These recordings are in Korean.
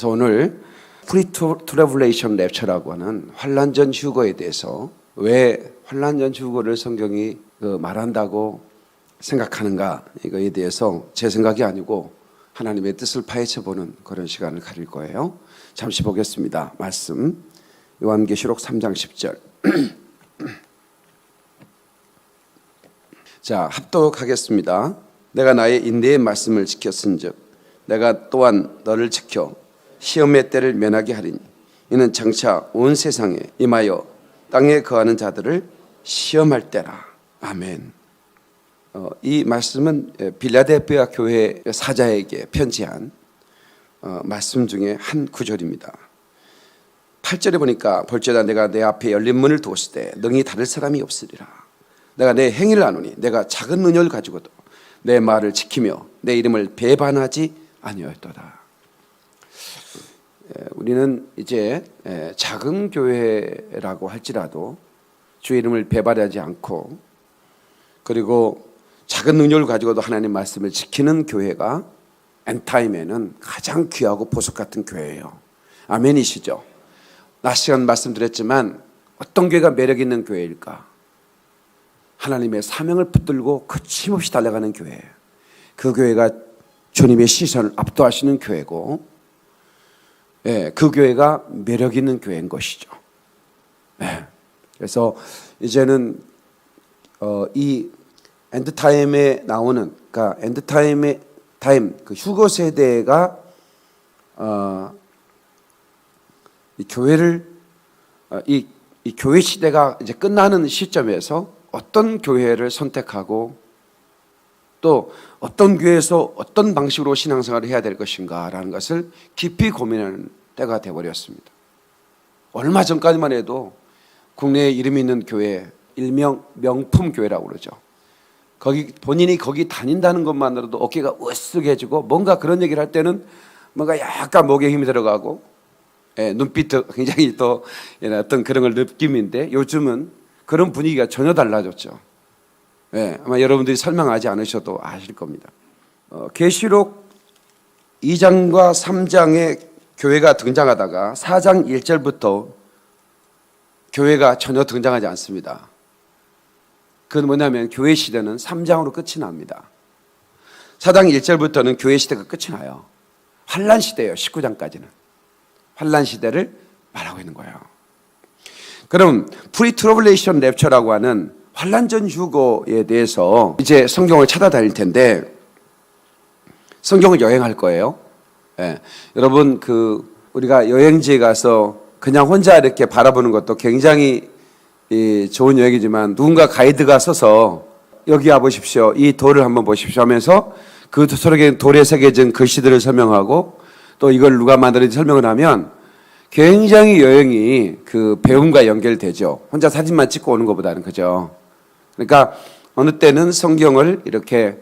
그래서 오늘 프리트러블레이션 랩처라고 하는 환난 전 휴거에 대해서 왜 환난 전 휴거를 성경이 말한다고 생각하는가, 이거에 대해서 제 생각이 아니고 하나님의 뜻을 파헤쳐보는 그런 시간을 가질 거예요. 잠시 보겠습니다. 말씀 요한계시록 3장 10절. 자, 합독하겠습니다. 내가 나의 인내의 말씀을 지켰은즉 내가 또한 너를 지켜 시험의 때를 면하게 하리니 이는 장차 온 세상에 임하여 땅에 거하는 자들을 시험할 때라. 아멘. 이 말씀은 빌라델피아 교회 사자에게 편지한 말씀 중에 한 구절입니다. 8절에 보니까 볼지어다 내가 내 앞에 열린 문을 두었을 때 능히 닫을 사람이 없으리라. 내가 내 행위를 아노니 내가 작은 능력을 가지고도 내 말을 지키며 내 이름을 배반하지 아니하였도다. 우리는 이제 작은 교회라고 할지라도 주의 이름을 배반하지 않고, 그리고 작은 능력을 가지고도 하나님 말씀을 지키는 교회가 엔타임에는 가장 귀하고 보석 같은 교회예요. 아멘이시죠? 낮 시간 말씀드렸지만 어떤 교회가 매력 있는 교회일까? 하나님의 사명을 붙들고 거침없이 달려가는 교회예요. 그 교회가 주님의 시선을 압도하시는 교회고, 그 교회가 매력 있는 교회인 것이죠. 그래서 이제는 이 엔드타임에 나오는, 그러니까 엔드타임의 그 휴거 세대가 이 교회를 이 교회 시대가 이제 끝나는 시점에서 어떤 교회를 선택하고 또 어떤 교회에서 어떤 방식으로 신앙생활을 해야 될 것인가라는 것을 깊이 고민하는 때가 되어버렸습니다. 얼마 전까지만 해도 국내에 이름 있는 교회, 일명 명품 교회라고 그러죠. 본인이 거기 다닌다는 것만으로도 어깨가 으쓱해지고, 뭔가 그런 얘기를 할 때는 뭔가 약간 목에 힘이 들어가고, 눈빛도 굉장히 또 어떤 그런 걸 느낌인데, 요즘은 그런 분위기가 전혀 달라졌죠. 아마 여러분들이 설명하지 않으셔도 아실 겁니다. 계시록 2장과 3장에 교회가 등장하다가 4장 1절부터 교회가 전혀 등장하지 않습니다. 그건 뭐냐면 교회 시대는 3장으로 끝이 납니다. 4장 1절부터는 교회 시대가 끝이 나요. 환난 시대예요. 19장까지는 환난 시대를 말하고 있는 거예요. 그럼 프리트러블레이션 랩처라고 하는 환난 전 휴거에 대해서 이제 성경을 찾아다닐 텐데, 성경을 여행할 거예요. 여러분, 우리가 여행지에 가서 그냥 혼자 이렇게 바라보는 것도 굉장히 좋은 여행이지만, 누군가 가이드가 서서 여기 와보십시오, 이 돌을 한번 보십시오 하면서 그 속에 돌에 새겨진 글씨들을 설명하고 또 이걸 누가 만들었는지 설명을 하면 굉장히 여행이 그 배움과 연결되죠. 혼자 사진만 찍고 오는 것보다는. 그죠? 그러니까 어느 때는 성경을 이렇게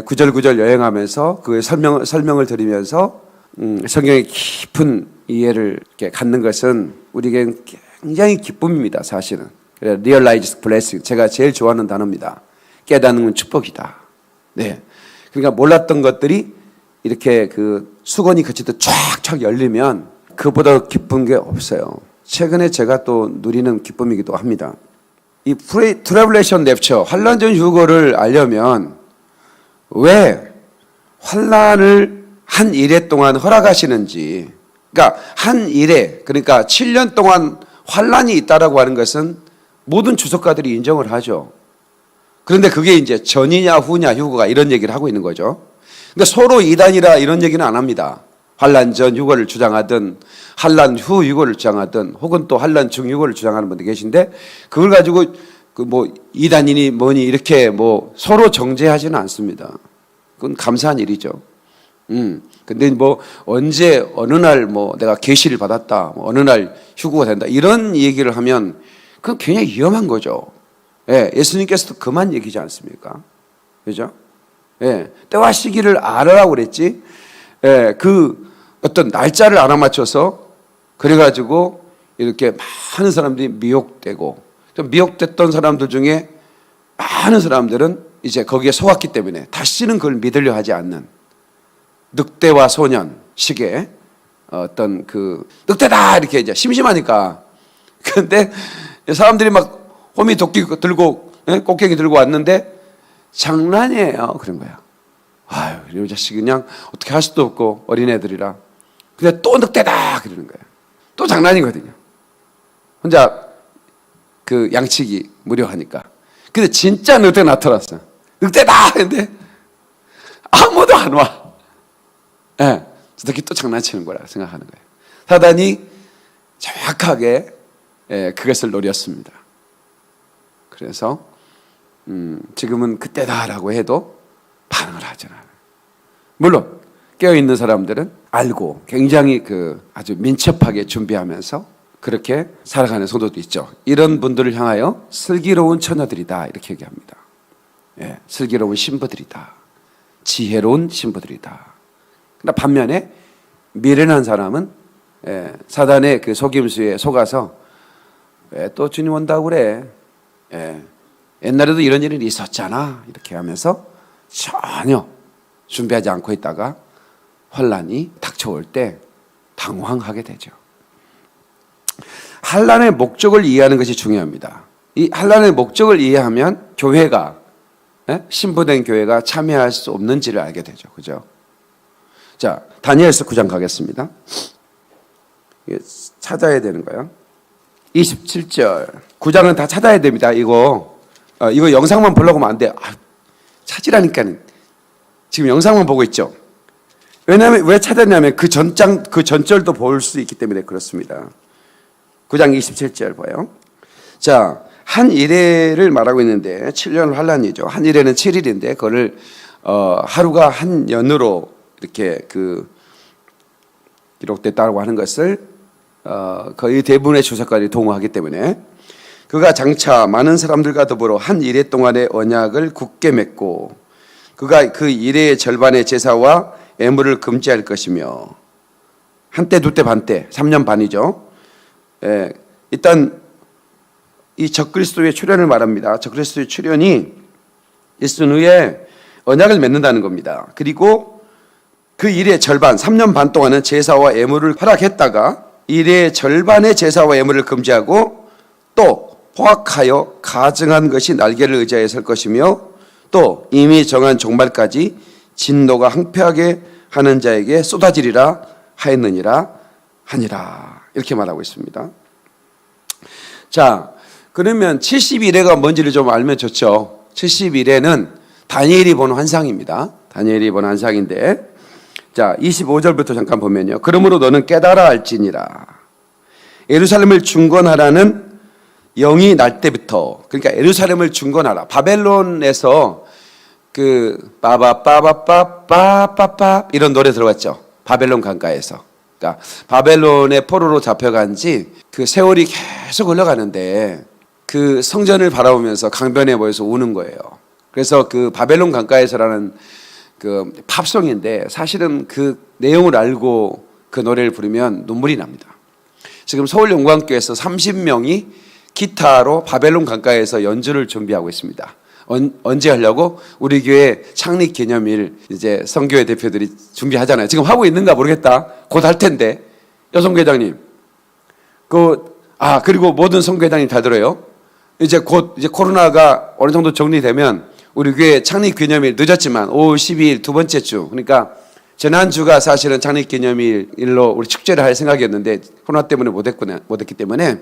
구절구절 여행하면서 그 설명을 드리면서 성경의 깊은 이해를 이렇게 갖는 것은 우리에게 굉장히 기쁨입니다. 사실은. Realize blessing, 제가 제일 좋아하는 단어입니다. 깨닫는 건 축복이다. 네. 그러니까 몰랐던 것들이 이렇게 그 수건이 그치듯 쫙쫙 열리면 그보다 기쁜 게 없어요. 최근에 제가 또 누리는 기쁨이기도 합니다. 이 트래블레이션 랩처, 환난 전 휴거를 알려면 왜 환난을 한 일해 동안 허락하시는지, 그러니까 한 일해, 그러니까 7년 동안 환난이 있다라고 하는 것은 모든 주석가들이 인정을 하죠. 그런데 그게 이제 전이냐 후냐 휴거가 이런 얘기를 하고 있는 거죠. 근데 서로 이단이라 이런 얘기는 안 합니다. 환난 전 휴거를 주장하든 환난 후 휴거를 주장하든 혹은 또 환난 중 휴거를 주장하는 분들 계신데, 그걸 가지고 이단이니 뭐니 이렇게 서로 정죄하지는 않습니다. 그건 감사한 일이죠. 근데 언제 어느 날 내가 계시를 받았다, 어느 날 휴거가 된다 이런 얘기를 하면 그건 굉장히 위험한 거죠. 예수님께서도 그만 얘기지 않습니까? 그죠? 때와 시기를 알아라고 그랬지. 그 어떤 날짜를 알아맞혀서 그래가지고 이렇게 많은 사람들이 미혹되고, 좀 미혹됐던 사람들 중에 많은 사람들은 이제 거기에 속았기 때문에 다시는 그걸 믿으려 하지 않는 늑대와 소년 식의 어떤 그 늑대다 이렇게 이제 심심하니까. 근데 사람들이 막 호미 도끼 들고 꽃게기 들고 왔는데 장난이에요. 그런 거야. 아유, 이 자식 그냥 어떻게 할 수도 없고 어린애들이라. 근데 또 늑대다 그러는 거야. 또 장난이거든요. 혼자 그 양치기 무료하니까. 근데 진짜 늑대가 나타났어. 늑대다! 근데 아무도 안 와. 예. 네, 저렇게 또 장난치는 거라 생각하는 거예요. 사단이 정확하게 그것을 노렸습니다. 그래서 지금은 그때다라고 해도 반응을 하지 않아요. 물론 깨어있는 사람들은 알고 굉장히 아주 민첩하게 준비하면서 그렇게 살아가는 성도도 있죠. 이런 분들을 향하여 슬기로운 처녀들이다 이렇게 얘기합니다. 예, 슬기로운 신부들이다. 지혜로운 신부들이다. 그러나 반면에 미련한 사람은 사단의 그 속임수에 속아서 왜 또 주님 온다고 그래. 옛날에도 이런 일이 있었잖아. 이렇게 하면서 전혀 준비하지 않고 있다가 환란이 닥쳐올 때 당황하게 되죠. 환란의 목적을 이해하는 것이 중요합니다. 이 환란의 목적을 이해하면 교회가 신부된 교회가 참여할 수 없는지를 알게 되죠. 그죠? 자, 다니엘서 9장 가겠습니다. 찾아야 되는 거예요. 27절. 9장은 다 찾아야 됩니다. 이거 영상만 보려고 하면 안 돼. 찾으라니까는. 지금 영상만 보고 있죠. 왜냐하면 왜 찾았냐면 그 전절도 볼 수 있기 때문에 그렇습니다. 9장 27절 봐요. 자, 한 일회를 말하고 있는데 7년 환란이죠. 한 일회는 7일인데 그거를 하루가 한 년으로 이렇게 기록됐다고 하는 것을 거의 대부분의 주석가들이 동의하기 때문에 그가 장차 많은 사람들과 더불어 한 일회 동안의 언약을 굳게 맺고 그가 그 일회의 절반의 제사와 애물을 금지할 것이며 한때 두때 반때 3년 반이죠. 일단 이 적그리스도의 출현을 말합니다. 적그리스도의 출현이 있은 후에 언약을 맺는다는 겁니다. 그리고 그 일의 절반 3년 반 동안은 제사와 애물을 허락했다가 일의 절반의 제사와 애물을 금지하고 또 포악하여 가증한 것이 날개를 의지하여 설 것이며 또 이미 정한 종말까지 진노가 항폐하게 하는 자에게 쏟아지리라 하였느니라 하니라 이렇게 말하고 있습니다. 자, 그러면 71회가 뭔지를 좀 알면 좋죠. 71회는 다니엘이 본 환상입니다. 다니엘이 본 환상인데 자, 25절부터 잠깐 보면요. 그러므로 너는 깨달아 알지니라. 예루살렘을 중건하라는 영이 날 때부터, 그러니까 예루살렘을 중건하라. 바벨론에서 빠바빠바빠빠빠빠 이런 노래 들어봤죠. 바벨론 강가에서. 그러니까 바벨론의 포로로 잡혀간 지 그 세월이 계속 흘러가는데 그 성전을 바라보면서 강변에 모여서 우는 거예요. 그래서 그 바벨론 강가에서라는 그 팝송인데 사실은 그 내용을 알고 그 노래를 부르면 눈물이 납니다. 지금 서울영광교회에서 30명이 기타로 바벨론 강가에서 연주를 준비하고 있습니다. 언제 하려고? 우리 교회 창립 기념일 이제 선교회 대표들이 준비하잖아요. 지금 하고 있는가 모르겠다. 곧 할 텐데. 여성회장님. 그리고 모든 선교회장님 다 들어요. 이제 코로나가 어느 정도 정리되면 우리 교회 창립 기념일 늦었지만 5월 12일 두 번째 주. 그러니까 지난주가 사실은 창립 기념일로 우리 축제를 할 생각이었는데 코로나 때문에 못했기 때문에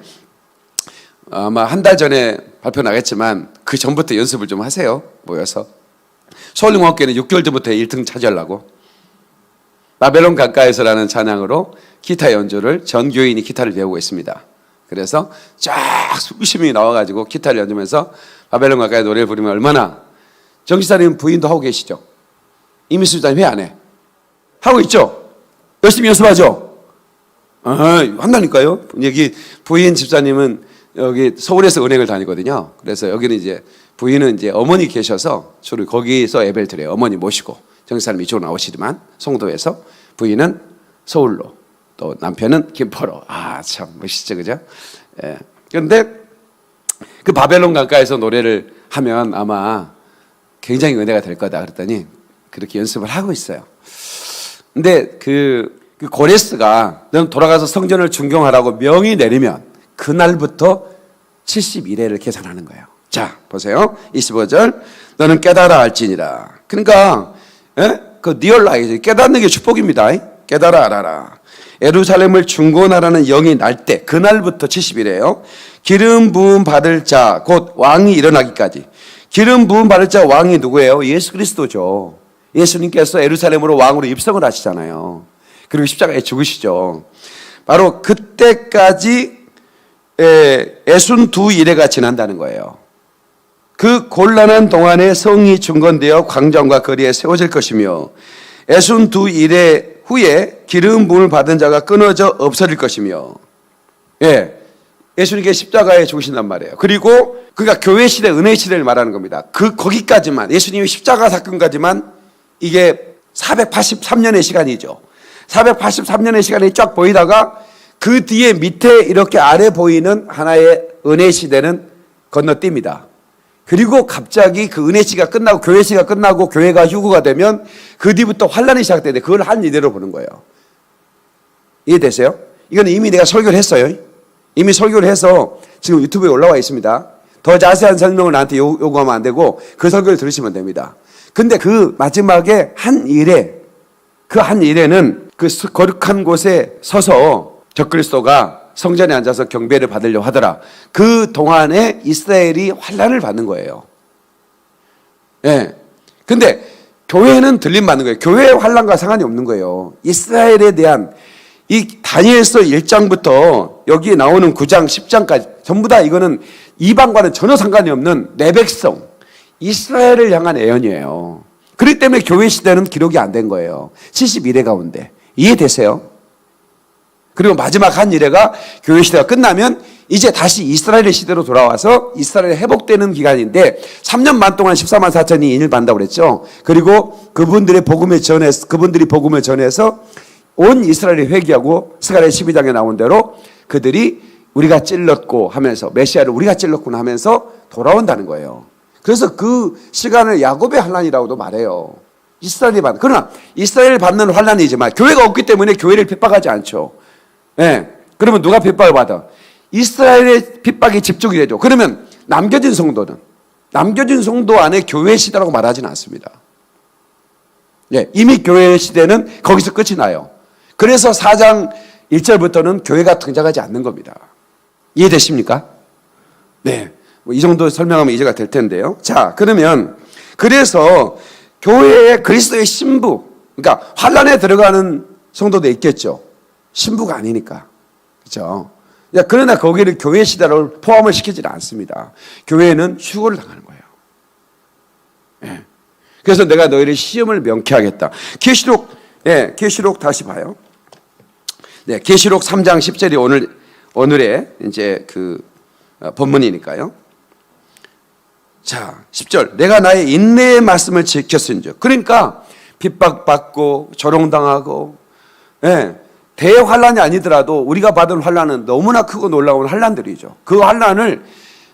아마 한 달 전에 발표 나겠지만 그 전부터 연습을 좀 하세요. 모여서. 서울영광교회는 6개월 전부터 1등 차지하려고. 바벨론 강가에서라는 찬양으로 기타 연주를 전 교인이 기타를 배우고 있습니다. 그래서 쫙 수십 명이 나와가지고 기타를 연주면서 바벨론 강가의 노래를 부르면 얼마나. 정지사님 부인도 하고 계시죠? 이미수 집사님 회 안 해? 하고 있죠? 열심히 연습하죠? 한다니까요. 여기 부인 집사님은 여기 서울에서 은행을 다니거든요. 그래서 여기는 이제 부인은 이제 어머니 계셔서 주로 거기서 예배를 드려요. 어머니 모시고 정지사님 이쪽으로 나오시지만 송도에서 부인은 서울로 또 남편은 김포로. 참 멋있죠, 그죠? 예. 그런데 그 바벨론 강가에서 노래를 하면 아마 굉장히 은혜가 될 거다 그랬더니 그렇게 연습을 하고 있어요. 근데 그 그 고레스가 너는 돌아가서 성전을 준경하라고 명이 내리면 그날부터 71회를 계산하는 거예요. 자, 보세요. 25절. 너는 깨달아 알지니라. 그러니까 그 리얼라이즈, 깨닫는 게 축복입니다. 깨달아 알아라. 예루살렘을 중건하라는 영이 날 때 그날부터 70일이에요. 기름 부음 받을 자 곧 왕이 일어나기까지. 기름 부음 받을 자 왕이 누구예요? 예수 그리스도죠. 예수님께서 예루살렘으로 왕으로 입성을 하시잖아요. 그리고 십자가에 죽으시죠. 바로 그때까지 62일회가 지난다는 거예요. 그 곤란한 동안에 성이 중건되어 광장과 거리에 세워질 것이며 62일회 후에 기름 부음을 받은 자가 끊어져 없어질 것이며, 예수님께 십자가에 죽으신단 말이에요. 그리고 그가 교회 시대, 은혜 시대를 말하는 겁니다. 거기까지만, 예수님의 십자가 사건까지만 이게 483년의 시간이죠. 483년의 시간이 쫙 보이다가 그 뒤에 밑에 이렇게 아래 보이는 하나의 은혜 시대는 건너뜁니다. 그리고 갑자기 그 은혜 시가 끝나고 교회 시가 끝나고 교회가 휴거가 되면 그 뒤부터 환란이 시작되는데 그걸 한 이대로 보는 거예요. 이해되세요? 이건 이미 내가 설교를 했어요. 이미 설교를 해서 지금 유튜브에 올라와 있습니다. 더 자세한 설명을 나한테 요구하면 안 되고 그 설교를 들으시면 됩니다. 근데 그 마지막에 한 일에, 그 한 일에는 그 거룩한 곳에 서서 적그리스도가 성전에 앉아서 경배를 받으려고 하더라. 그 동안에 이스라엘이 환란을 받는 거예요. 근데 교회는 들림 받는 거예요. 교회의 환란과 상관이 없는 거예요. 이스라엘에 대한 이 다니엘서 1장부터 여기에 나오는 9장, 10장까지 전부 다 이거는 이방과는 전혀 상관이 없는 내 백성, 이스라엘을 향한 애언이에요. 그렇기 때문에 교회 시대는 기록이 안 된 거예요. 71회 가운데. 이해되세요? 그리고 마지막 한 일회가 교회 시대가 끝나면 이제 다시 이스라엘의 시대로 돌아와서 이스라엘이 회복되는 기간인데 3년 반 동안 14만 4천이 인을 받는다고 그랬죠. 그리고 그분들이 복음을 전해서 온 이스라엘이 회개하고 스가랴 12장에 나온 대로 그들이 우리가 찔렀고 하면서 메시아를 우리가 찔렀구나 하면서 돌아온다는 거예요. 그래서 그 시간을 야곱의 환란이라고도 말해요. 이스라엘이 받는. 그러나 이스라엘을 받는 환란이지만 교회가 없기 때문에 교회를 핍박하지 않죠. 그러면 누가 핍박을 받아? 이스라엘의 핍박이 집중이 되죠. 그러면 남겨진 성도 안에 교회 시대라고 말하지는 않습니다. 이미 교회 시대는 거기서 끝이 나요. 그래서 4장 1절부터는 교회가 등장하지 않는 겁니다. 이해되십니까? 이 정도 설명하면 이해가 될 텐데요. 자, 그러면 그래서 교회의 그리스도의 신부, 그러니까 환란에 들어가는 성도도 있겠죠. 신부가 아니니까. 그렇죠? 그러나 거기를 교회 시대로 포함을 시키지 않습니다. 교회는 휴거를 당하는 거예요. 그래서 내가 너희를 시험을 명쾌하겠다. 계시록 다시 봐요. 계시록 3장 10절이 오늘의 이제 그 본문이니까요. 자, 10절. 내가 나의 인내의 말씀을 지켰은즉. 그러니까 핍박받고 조롱당하고, 대환란이 아니더라도 우리가 받은 환란은 너무나 크고 놀라운 환란들이죠. 그 환란을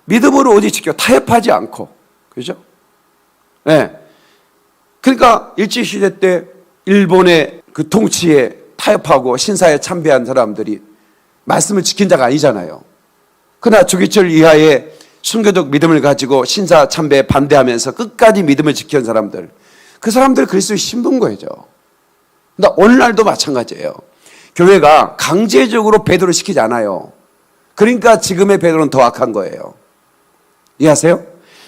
믿음으로 오직 지켜 타협하지 않고, 그죠? 그러니까 일제시대 때 일본의 그 통치에 타협하고 신사에 참배한 사람들이 말씀을 지킨 자가 아니잖아요. 그러나 주기철 이하의 순교적 믿음을 가지고 신사 참배에 반대하면서 끝까지 믿음을 지킨 사람들, 그 사람들 그리스도의 신부인 거죠. 근데 오늘날도 마찬가지예요. 교회가 강제적으로 배도를 시키지 않아요. 그러니까 지금의 배도는 더 악한 거예요. 이해하세요?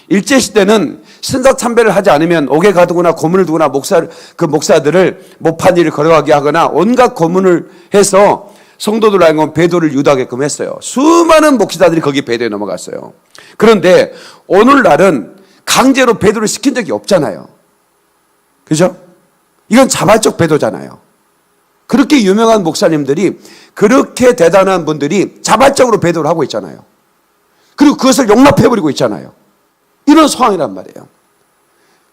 일제시대는 신사 참배를 하지 않으면 옥에 가두거나 고문을 두거나 목사들을 못한 일을 걸어가게 하거나 온갖 고문을 해서 성도들 알고 배도를 유도하게끔 했어요. 수많은 목사들이 거기 배도에 넘어갔어요. 그런데 오늘날은 강제로 배도를 시킨 적이 없잖아요. 그죠? 이건 자발적 배도잖아요. 그렇게 유명한 목사님들이, 그렇게 대단한 분들이 자발적으로 배도를 하고 있잖아요. 그리고 그것을 용납해버리고 있잖아요. 이런 상황이란 말이에요.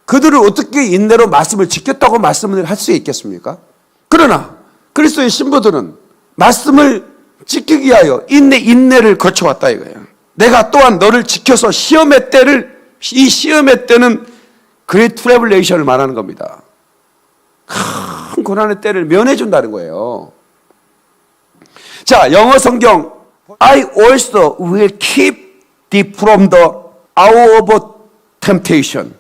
그들을 어떻게 인내로 말씀을 지켰다고 말씀을 할 수 있겠습니까? 그러나 그리스도의 신부들은 말씀을 지키기 위하여 인내를 거쳐왔다 이거예요. 내가 또한 너를 지켜서 시험의 때를, 이 시험의 때는 그레이트 트래블레이션을 말하는 겁니다. 큰 고난의 때를 면해준다는 거예요. 자, 영어 성경 I also will keep thee from the hour of temptation.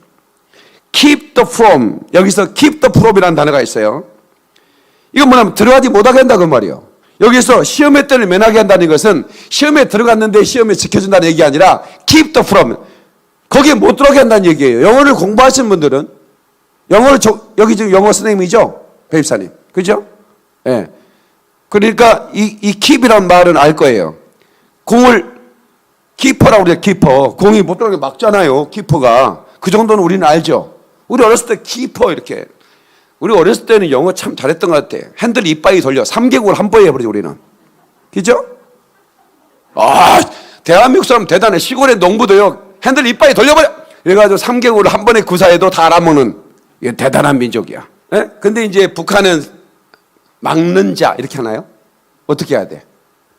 keep the from, 여기서 keep the from이라는 단어가 있어요. 이건 뭐냐면 들어가지 못하게 한다 그 말이에요. 여기서 시험의 때를 면하게 한다는 것은 시험에 들어갔는데 시험에 지켜준다는 얘기 아니라 keep the from, 거기에 못 들어가게 한다는 얘기예요. 영어를 공부하시는 분들은 영어를 여기 지금 영어 선생님이죠? 배입사님. 그죠? 예. 네. 그러니까 이 keep이라는 말은 알 거예요. 공을 키퍼라고 그래요. 키퍼. 공이 못 들어가게 막잖아요. 키퍼가. 그 정도는 우리는 알죠. 우리 어렸을 때 키퍼 이렇게. 우리 어렸을 때는 영어 참 잘했던 것 같아. 핸들 이빨이 돌려. 3개국을 한 번에 해버리죠 우리는. 그죠? 아, 대한민국 사람 대단해. 시골의 농부도요. 핸들 이빨이 돌려버려. 그래가지고 3개국을 한 번에 구사해도 다 알아먹는, 이게 대단한 민족이야. 예? 근데 이제 북한은 막는 자 이렇게 하나요? 어떻게 해야 돼?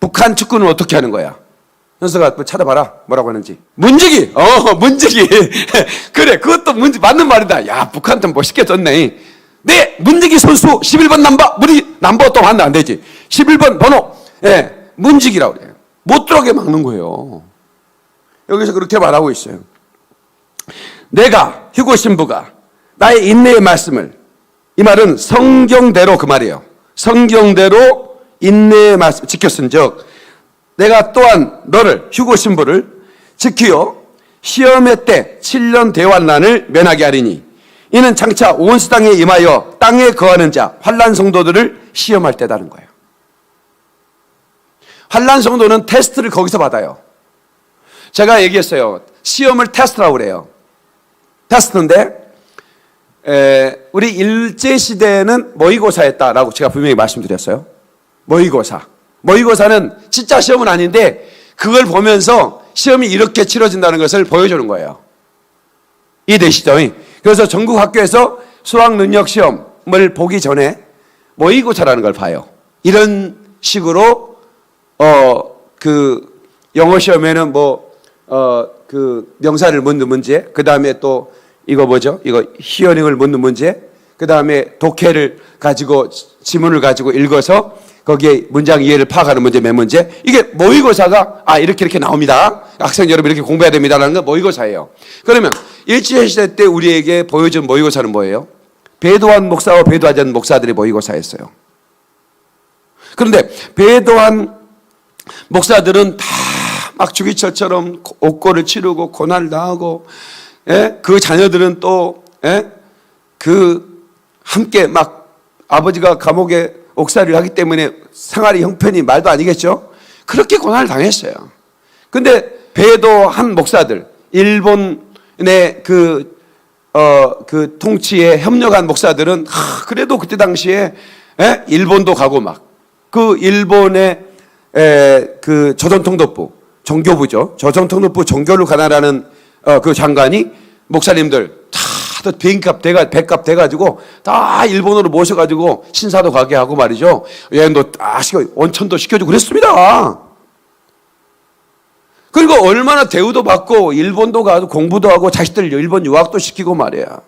북한 축구는 어떻게 하는 거야? 현석아, 찾아봐라. 뭐라고 하는지. 문지기! 문지기! 그래, 그것도 맞는 말이다. 야, 북한도 멋있게 졌네. 네, 문지기 선수 11번 남버 또 하면 안 되지. 11번 번호. 예, 문지기라고 그래요. 못 들어가게 막는 거예요. 여기서 그렇게 말하고 있어요. 내가, 휴고 신부가 나의 인내의 말씀을, 이 말은 성경대로 그 말이에요. 성경대로 인내의 말씀 지켰은 즉, 내가 또한 너를, 휴고 신부를 지키어 시험의 때 7년 대환난을 면하게 하리니 이는 장차 온수 땅에 임하여 땅에 거하는 자 환난 성도들을 시험할 때다는 거예요. 환난 성도는 테스트를 거기서 받아요. 제가 얘기했어요. 시험을 테스트라고 그래요. 테스트인데 우리 일제시대에는 모의고사였다라고 제가 분명히 말씀드렸어요. 모의고사는 진짜 시험은 아닌데 그걸 보면서 시험이 이렇게 치러진다는 것을 보여주는 거예요. 이해되시죠? 그래서 전국 학교에서 수학 능력 시험을 보기 전에 모의고사라는 걸 봐요. 이런 식으로 그 영어 시험에는 그 명사를 묻는 문제, 그 다음에 또 이거 뭐죠? 이거 히어링을 묻는 문제, 그 다음에 독해를 가지고 지문을 가지고 읽어서 거기에 문장 이해를 파악하는 문제 몇 문제. 이게 모의고사가 이렇게 나옵니다. 학생 여러분 이렇게 공부해야 됩니다라는 건 모의고사예요. 그러면 일제시대 때 우리에게 보여준 모의고사는 뭐예요? 배도한 목사와 배도하지 않는 목사들의 모의고사였어요. 그런데 배도한 목사들은 다 막 주기철처럼 옥고를 치르고 고난을 당하고, 그 자녀들은 또 그 함께 막 아버지가 감옥에 옥살이를 하기 때문에 생활이 형편이 말도 아니겠죠? 그렇게 고난을 당했어요. 근데 배도한 목사들, 일본의 그 통치에 협력한 목사들은 그래도 그때 당시에 일본도 가고 막 그 일본의 그 조선통독부 정교부죠. 조선통독부 정교를 관할하는 그 장관이 목사님들 다 비행값 배값 돼가지고 다 일본으로 모셔가지고 신사도 가게 하고 말이죠. 여행도 원천도 시켜주고 그랬습니다. 그리고 얼마나 대우도 받고 일본도 가도 공부도 하고 자식들 일본 유학도 시키고 말이야.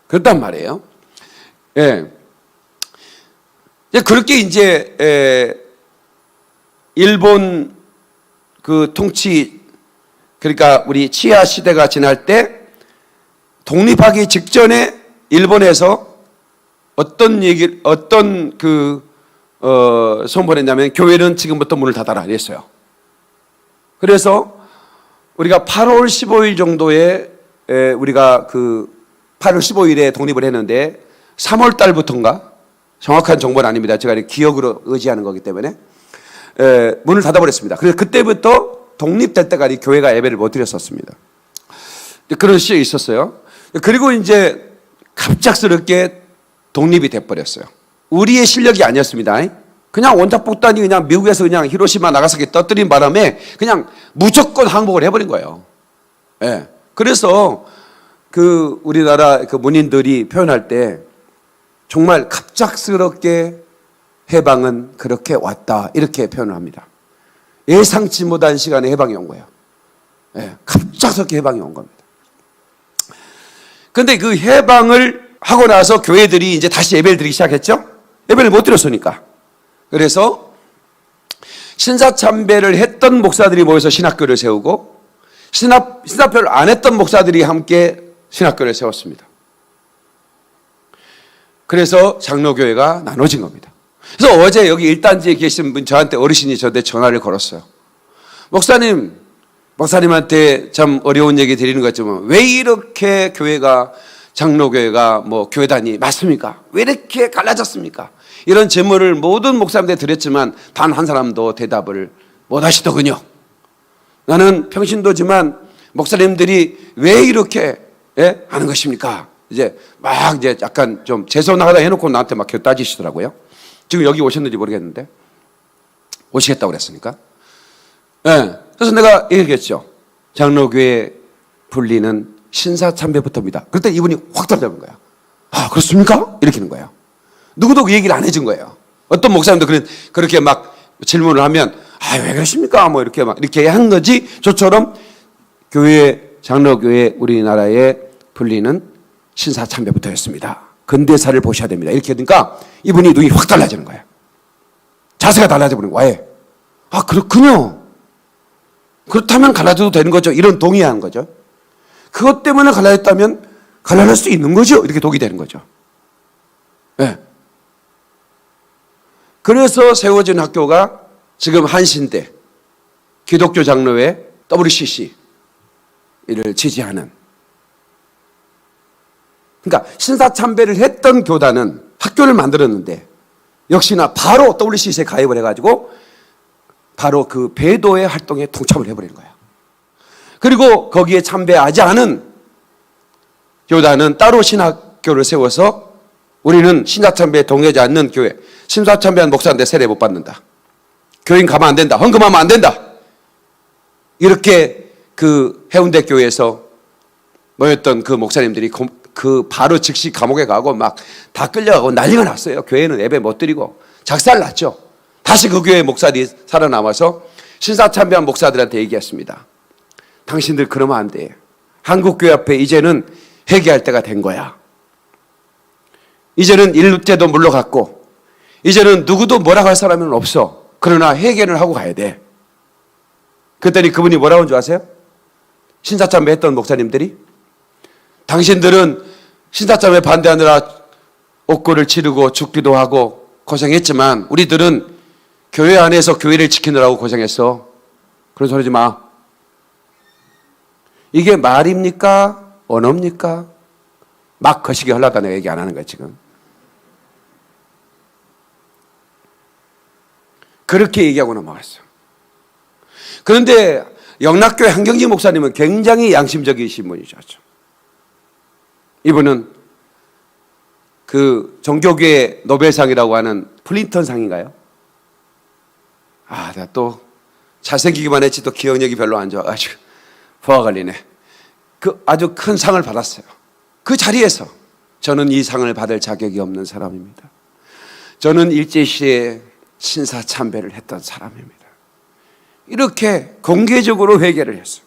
그렇단 말이에요. 예. 그렇게 이제 일본 그 통치, 그러니까 우리 치하 시대가 지날 때 독립하기 직전에 일본에서 어떤 선포를 했냐면 교회는 지금부터 문을 닫아라 이랬어요. 그래서 우리가 8월 15일 정도에 우리가 그 8월 15일에 독립을 했는데 3월 달부터인가? 정확한 정보는 아닙니다. 제가 기억으로 의지하는 거기 때문에 문을 닫아버렸습니다. 그래서 그때부터 독립될 때까지 교회가 예배를 못 드렸었습니다. 그런 시절이 있었어요. 그리고 이제 갑작스럽게 독립이 돼버렸어요. 우리의 실력이 아니었습니다. 그냥 원자폭탄이 그냥 미국에서 그냥 히로시마 나가사키 떠뜨린 바람에 그냥 무조건 항복을 해버린 거예요. 예. 그래서 그 우리나라 그 문인들이 표현할 때 정말 갑작스럽게 해방은 그렇게 왔다 이렇게 표현을 합니다. 예상치 못한 시간에 해방이 온 거예요. 예, 갑작스럽게 해방이 온 겁니다. 그런데 그 해방을 하고 나서 교회들이 이제 다시 예배를 드리기 시작했죠. 예배를 못 드렸으니까. 그래서 신사참배를 했던 목사들이 모여서 신학교를 세우고 신사표를 안 했던 목사들이 함께 신학교를 세웠습니다. 그래서 장로교회가 나눠진 겁니다. 그래서 어제 여기 1단지에 계신 분 저한테 어르신이 저한테 전화를 걸었어요. 목사님한테 참 어려운 얘기 드리는 것 같지만 왜 이렇게 교회가 장로교회가 뭐 교회단이 맞습니까? 왜 이렇게 갈라졌습니까? 이런 질문을 모든 목사님들한테 드렸지만 단 한 사람도 대답을 못 하시더군요. 나는 평신도지만 목사님들이 왜 이렇게 하는 것입니까? 이제 약간 좀 재소나하다 해놓고 나한테 막 따지시더라고요. 지금 여기 오셨는지 모르겠는데 오시겠다고 그랬으니까. 그래서 내가 얘기했죠. 장로교회 분리는 신사참배부터입니다. 그때 이분이 확 떨어진 거예요. 아, 그렇습니까? 이렇게는 거예요. 누구도 그 얘기를 안 해준 거예요. 어떤 목사님도 그렇게 막 질문을 하면 아, 왜 그러십니까? 뭐 이렇게 한 거지. 저처럼 장로교회 우리나라의 분리는 신사참배부터였습니다. 근대사를 보셔야 됩니다. 이렇게 하니까 이분이 눈이 확 달라지는 거예요. 자세가 달라져 버리는 거예요. 아, 그렇군요. 그렇다면 갈라져도 되는 거죠. 이런 동의하는 거죠. 그것 때문에 갈라졌다면 갈라질 수 있는 거죠. 이렇게 독이 되는 거죠. 네. 그래서 세워진 학교가 지금 한신대 기독교 장로회 WCC를 지지하는. 그러니까 신사참배를 했던 교단은 학교를 만들었는데 역시나 바로 WCC에 가입을 해가지고 바로 그 배도의 활동에 동참을 해버리는 거예요. 그리고 거기에 참배하지 않은 교단은 따로 신학교를 세워서 우리는 신사참배에 동의하지 않는 교회, 신사참배한 목사한테 세례 못 받는다. 교인 가면 안 된다. 헌금하면 안 된다. 이렇게 그 해운대 교회에서 모였던 그 목사님들이 그 바로 즉시 감옥에 가고 막 다 끌려가고 난리가 났어요. 교회는 예배 못 드리고 작살 났죠. 다시 그 교회 목사들이 살아남아서 신사참배한 목사들한테 얘기했습니다. 당신들 그러면 안 돼. 한국교회 앞에 이제는 회개할 때가 된 거야. 이제는 일루태도 물러갔고 이제는 누구도 뭐라고 할 사람은 없어. 그러나 회개를 하고 가야 돼. 그랬더니 그분이 뭐라고 한 줄 아세요? 신사참배 했던 목사님들이 당신들은 신사참배 반대하느라 옥고를 치르고 죽기도 하고 고생했지만 우리들은 교회 안에서 교회를 지키느라고 고생했어. 그런 소리 하지 마. 이게 말입니까? 언어입니까? 막 거시기 하려다 내가 얘기 안 하는 거야 지금. 그렇게 얘기하고 넘어갔어. 그런데 영락교회 한경지 목사님은 굉장히 양심적이신 분이죠. 이분은 그 종교계 노벨상이라고 하는 플린턴 상인가요? 아, 내가 또 잘생기기만 했지 또 기억력이 별로 안 좋아가지고 포화 걸리네. 그 아주 큰 상을 받았어요. 그 자리에서 저는 이 상을 받을 자격이 없는 사람입니다. 저는 일제시대에 신사참배를 했던 사람입니다. 이렇게 공개적으로 회개를 했어요.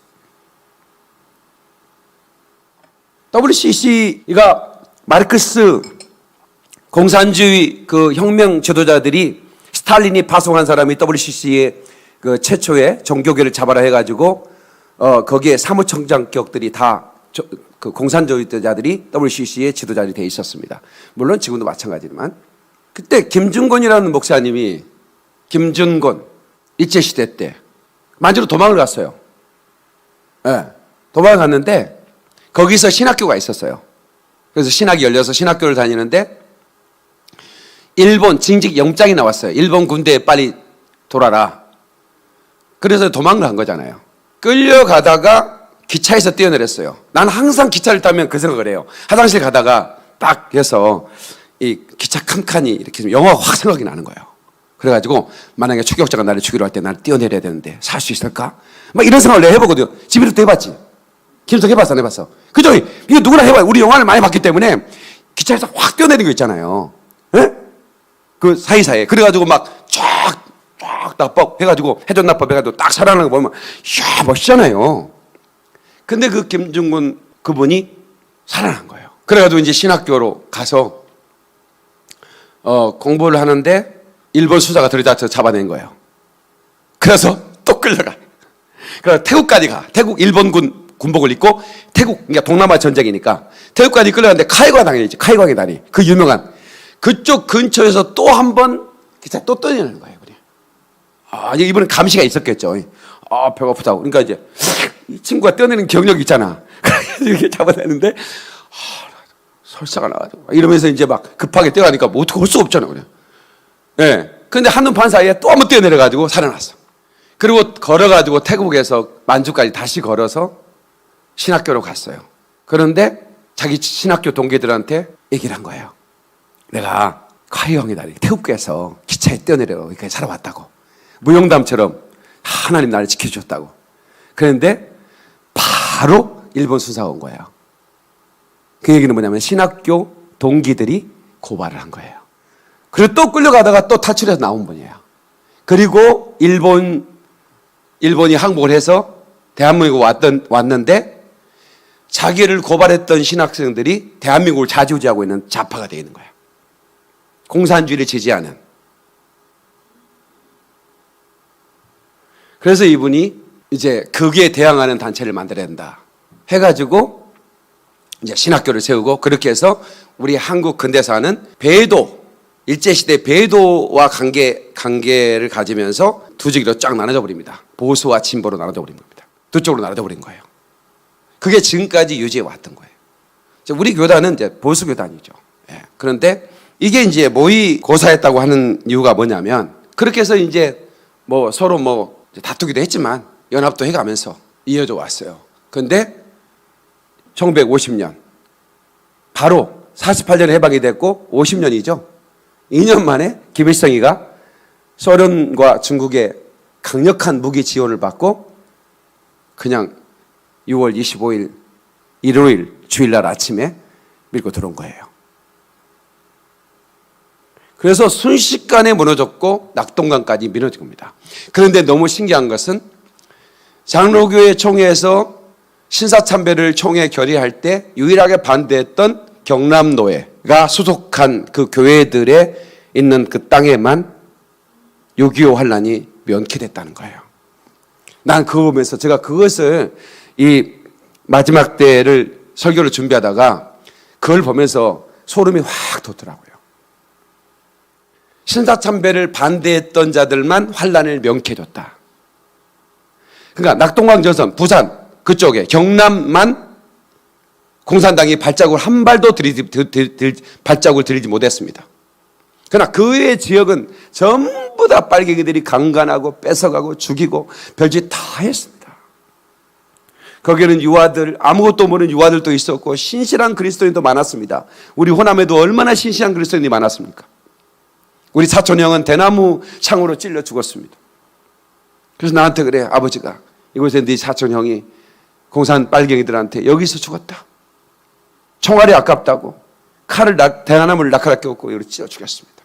WCC가 마르크스 공산주의 그 혁명 지도자들이 스탈린이 파송한 사람이 WCC의 그 최초의 종교계를 잡아라 해가지고 거기에 사무총장 격들이 다 그 공산주의자들이 WCC의 지도자들이 돼 있었습니다. 물론 지금도 마찬가지지만 그때 김준곤이라는 목사님이 일제시대 때 만주로 도망을 갔어요. 네, 도망을 갔는데 거기서 신학교가 있었어요. 그래서 신학이 열려서 신학교를 다니는데 일본 징직 영장이 나왔어요. 일본 군대에 빨리 돌아라. 그래서 도망을 간 거잖아요. 끌려가다가 기차에서 뛰어내렸어요. 난 항상 기차를 타면 그 생각을 해요. 화장실 가다가 딱 해서 이 기차 칸칸이 이렇게 좀 영화가 확 생각이 나는 거예요. 그래가지고 만약에 추격자가 나를 죽이러 할 때 나를 뛰어내려야 되는데 살 수 있을까? 막 이런 생각을 내가 해보거든요. 집에서도 해봤지. 김석 해봤어, 안 해봤어? 그죠? 이거 누구나 해봐요. 우리 영화를 많이 봤기 때문에 기차에서 확 뛰어내리는 거 있잖아요. 예? 그 사이사이에. 그래가지고 막 쫙 납법 해가지고 해전 납법 해가지고 딱 살아나는 거 보면 이야 멋있잖아요. 근데 그 김중근 그분이 살아난 거예요. 그래가지고 이제 신학교로 가서 공부를 하는데 일본 수사가 들이닥쳐 잡아낸 거예요. 그래서 또 끌려가. 그래서 태국까지 가. 태국 일본군 군복을 입고 태국, 그러니까 동남아 전쟁이니까 태국까지 끌려갔는데 카이광단이지. 카이광단이 그 유명한 그쪽 근처에서 또 한 번 기차 또 떠내는 거예요. 이번엔 감시가 있었겠죠. 배고프다고. 그러니까 이제 이 친구가 떠내는 경력이 있잖아. 이렇게 잡아내는데 설사가 나가지고 이러면서 이제 막 급하게 뛰어가니까 뭐 어떻게 할 수 없잖아. 그냥. 예. 근데 한눈 판 사이에 또 한 번 뛰어내려가지고 살아났어. 그리고 걸어가지고 태국에서 만주까지 다시 걸어서 신학교로 갔어요. 그런데 자기 신학교 동기들한테 얘기를 한 거예요. 내가 카이형이다. 태국에서 기차에 뛰어내려 여기까지 살아왔다고. 무용담처럼 하나님 나를 지켜주셨다고. 그런데 바로 일본 수사가 온 거예요. 그 얘기는 뭐냐면 신학교 동기들이 고발을 한 거예요. 그리고 또 끌려가다가 또 탈출해서 나온 분이에요. 그리고 일본이 항복을 해서 대한민국에 왔는데 자기를 고발했던 신학생들이 대한민국을 좌지우지하고 있는 좌파가 되어 있는 거예요. 공산주의를 지지하는. 그래서 이분이 이제 거기에 대항하는 단체를 만들어야 된다 해가지고 이제 신학교를 세우고 그렇게 해서 우리 한국 근대사는 배도, 일제시대 배도와 관계를 가지면서 두 주기로 쫙 나눠져 버립니다. 보수와 진보로 나눠져 버린 겁니다. 두 쪽으로 나눠져 버린 거예요. 그게 지금까지 유지해 왔던 거예요. 우리 교단은 이제 보수 교단이죠. 예. 그런데 이게 이제 모의고사했다고 하는 이유가 뭐냐면 그렇게 해서 이제 뭐 서로 뭐 다투기도 했지만 연합도 해가면서 이어져 왔어요. 그런데 1950년 바로 48년에 해방이 됐고 50년이죠. 2년 만에 김일성이가 소련과 중국의 강력한 무기 지원을 받고 그냥 6월 25일 일요일 주일날 아침에 밀고 들어온 거예요. 그래서 순식간에 무너졌고 낙동강까지 무너진 겁니다. 그런데 너무 신기한 것은 장로교회 총회에서 신사참배를 총회 결의할 때 유일하게 반대했던 경남노회가 소속한 그 교회들에 있는 그 땅에만 6.25 환란이 면케됐다는 거예요. 난 그거 보면서 제가 그것을 이 마지막 때를 설교를 준비하다가 그걸 보면서 소름이 확 돋더라고요. 신사참배를 반대했던 자들만 환란을 명쾌해줬다. 그러니까 낙동강 전선, 부산 그쪽에 경남만 공산당이 발자국을 한 발도 발자국을 들이지 못했습니다. 그러나 그 외의 지역은 전부 다 빨갱이들이 강간하고 뺏어가고 죽이고 별짓 다 했습니다. 거기에는 유아들, 아무것도 모르는 유아들도 있었고 신실한 그리스도인도 많았습니다. 우리 호남에도 얼마나 신실한 그리스도인이 많았습니까? 우리 사촌 형은 대나무 창으로 찔려 죽었습니다. 그래서 나한테 그래, 아버지가 이곳에 네 사촌 형이 공산 빨갱이들한테 여기서 죽었다. 총알이 아깝다고 칼을 대나무를 날카롭게 꽂고 여기로 찔러 죽였습니다.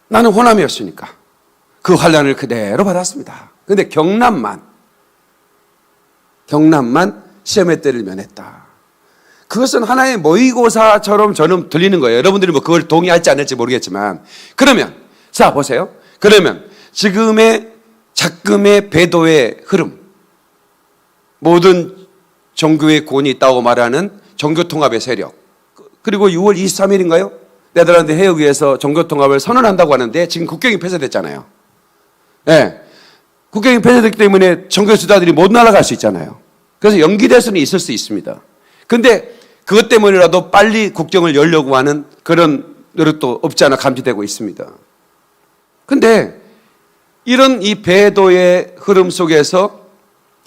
나는 호남이었으니까 그 환란을 그대로 받았습니다. 그런데 경남만 시험의 때를 면했다. 그것은 하나의 모의고사처럼 저는 들리는 거예요. 여러분들이 뭐 그걸 동의할지 안 할지 모르겠지만 그러면 자 보세요. 그러면 지금의 작금의 배도의 흐름, 모든 종교의 권위 있다고 말하는 종교통합의 세력, 그리고 6월 23일인가요? 네덜란드 해역위에서 종교통합을 선언한다고 하는데 지금 국경이 폐쇄됐잖아요. 네. 국경이 폐쇄됐기 때문에 종교 지도자들이 못 날아갈 수 있잖아요. 그래서 연기될 수는 있을 수 있습니다. 그런데 그것 때문이라도 빨리 국경을 열려고 하는 그런 노력도 없지 않아 감지되고 있습니다. 그런데 이런 이 배도의 흐름 속에서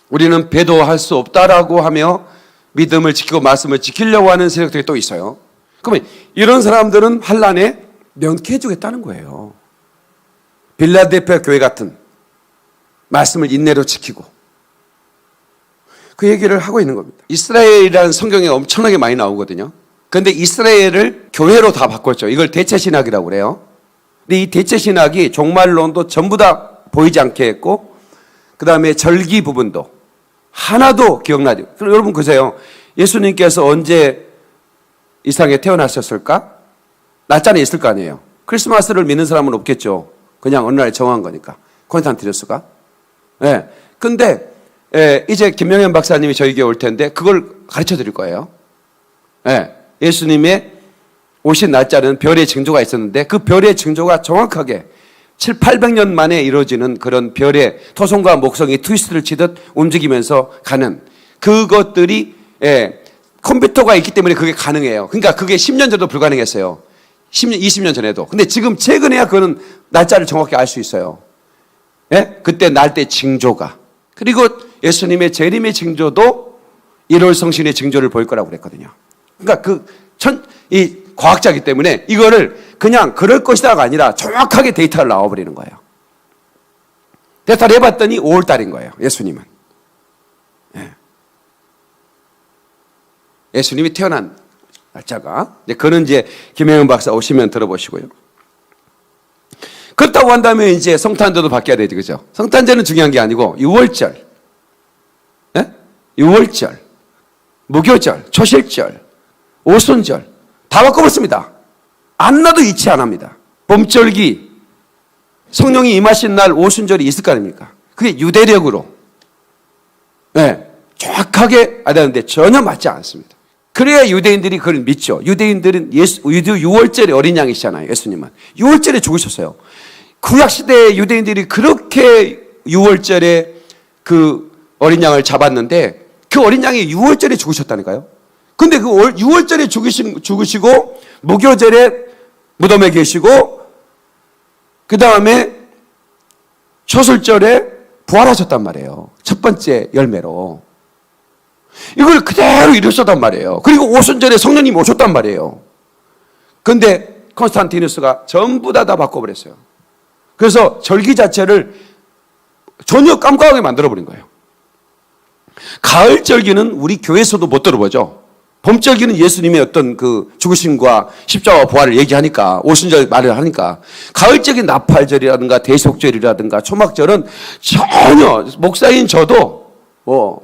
우리는 배도할 수 없다라고 하며 믿음을 지키고 말씀을 지키려고 하는 세력들이 또 있어요. 그러면 이런 사람들은 환란에 명쾌해 주겠다는 거예요. 빌라델피아 교회 같은 말씀을 인내로 지키고 그 얘기를 하고 있는 겁니다. 이스라엘이라는 성경에 엄청나게 많이 나오거든요. 그런데 이스라엘을 교회로 다 바꿨죠. 이걸 대체신학이라고 그래요. 근데 이 대체신학이 종말론도 전부 다 보이지 않게 했고 그 다음에 절기 부분도 하나도 기억나지. 그럼 여러분 보세요. 예수님께서 언제 이 세상에 태어나셨을까? 날짜는 있을 거 아니에요. 크리스마스를 믿는 사람은 없겠죠. 그냥 어느 날 정한 거니까. 콘스탄티누스가. 예. 근데 이제 김명현 박사님이 저에게 올 텐데 그걸 가르쳐 드릴 거예요. 예. 예수님의 오신 날짜는 별의 징조가 있었는데 그 별의 징조가 정확하게 700~800년 만에 이루어지는 그런 별의 토성과 목성이 트위스트를 치듯 움직이면서 가는 그것들이 컴퓨터가 있기 때문에 그게 가능해요. 그러니까 그게 10년 전도 불가능했어요. 10년, 20년 전에도. 근데 지금 최근에야 그거는 날짜를 정확히 알 수 있어요. 예? 그때 날때 징조가. 그리고 예수님의 재림의 징조도 1월 성신의 징조를 보일 거라고 그랬거든요. 그러니까 이 과학자이기 때문에 이거를 그냥 그럴 것이다가 아니라 정확하게 데이터를 나와버리는 거예요. 데이터를 해봤더니 5월 달인 거예요. 예수님은. 예. 예수님이 태어난 날짜가. 그는 이제 김혜영 박사 오시면 들어보시고요. 그렇다고 한다면 이제 성탄절도 바뀌어야 되지, 그죠? 성탄절은 중요한 게 아니고 6월절, 예? 6월절, 무교절, 초실절, 오순절 다 바꿔봤습니다. 안 나도 이치 안 합니다. 봄절기, 성령이 임하신 날 오순절이 있을 거 아닙니까? 그게 유대력으로 정확하게 알았는데 전혀 맞지 않습니다. 그래야 유대인들이 그걸 믿죠. 유대인들은 6월절에 어린 양이시잖아요. 예수님은 6월절에 죽으셨어요. 구약시대의 유대인들이 그렇게 6월절에 그 어린 양을 잡았는데 그 어린 양이 6월절에 죽으셨다니까요. 근데 그 6월절에 죽으시고 무교절에 무덤에 계시고 그 다음에 초술절에 부활하셨단 말이에요. 첫 번째 열매로. 이걸 그대로 이루셨단 말이에요. 그리고 오순절에 성령님이 오셨단 말이에요. 근데 콘스탄티누스가 전부 다 바꿔버렸어요. 그래서 절기 자체를 전혀 깜깜하게 만들어버린 거예요. 가을 절기는 우리 교회에서도 못 들어보죠. 봄절기는 예수님의 어떤 그 죽으심과 십자가와 부활을 얘기하니까 오순절 말을 하니까 가을절기 나팔절이라든가 대속절이라든가 초막절은 전혀 목사인 저도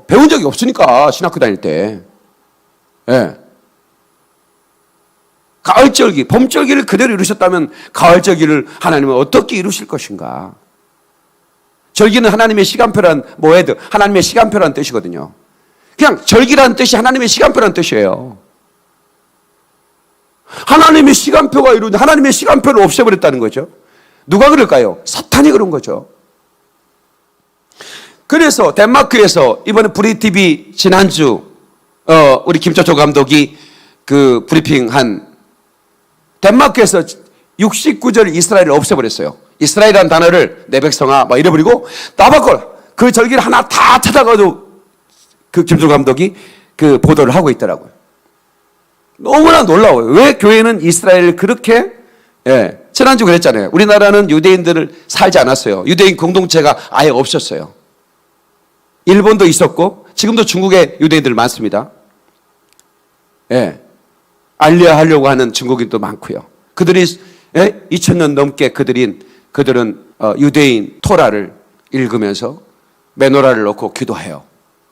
배운 적이 없으니까 신학교 다닐 때 가을절기, 봄절기를 그대로 이루셨다면 가을절기를 하나님은 어떻게 이루실 것인가? 절기는 하나님의 시간표란 모에드, 하나님의 시간표란 뜻이거든요. 그냥 절기라는 뜻이 하나님의 시간표란 뜻이에요. 하나님의 시간표가 이루어진 하나님의 시간표를 없애버렸다는 거죠. 누가 그럴까요? 사탄이 그런 거죠. 그래서 덴마크에서 이번에 브리티비 지난주 우리 김초초 감독이 그 브리핑한 덴마크에서 69절 이스라엘을 없애버렸어요. 이스라엘이라는 단어를 내 백성아 막 잃어버리고 나바콜 그 절기를 하나 다 찾아가도 그 김초초 감독이 그 보도를 하고 있더라고요. 너무나 놀라워요. 왜 교회는 이스라엘을 그렇게 지난주 그랬잖아요. 우리나라는 유대인들을 살지 않았어요. 유대인 공동체가 아예 없었어요. 일본도 있었고 지금도 중국에 유대인들 많습니다. 알려하려고 하는 중국인도 많고요. 그들이 2000년 넘게 그들은 유대인 토라를 읽으면서 메노라를 넣고 기도해요.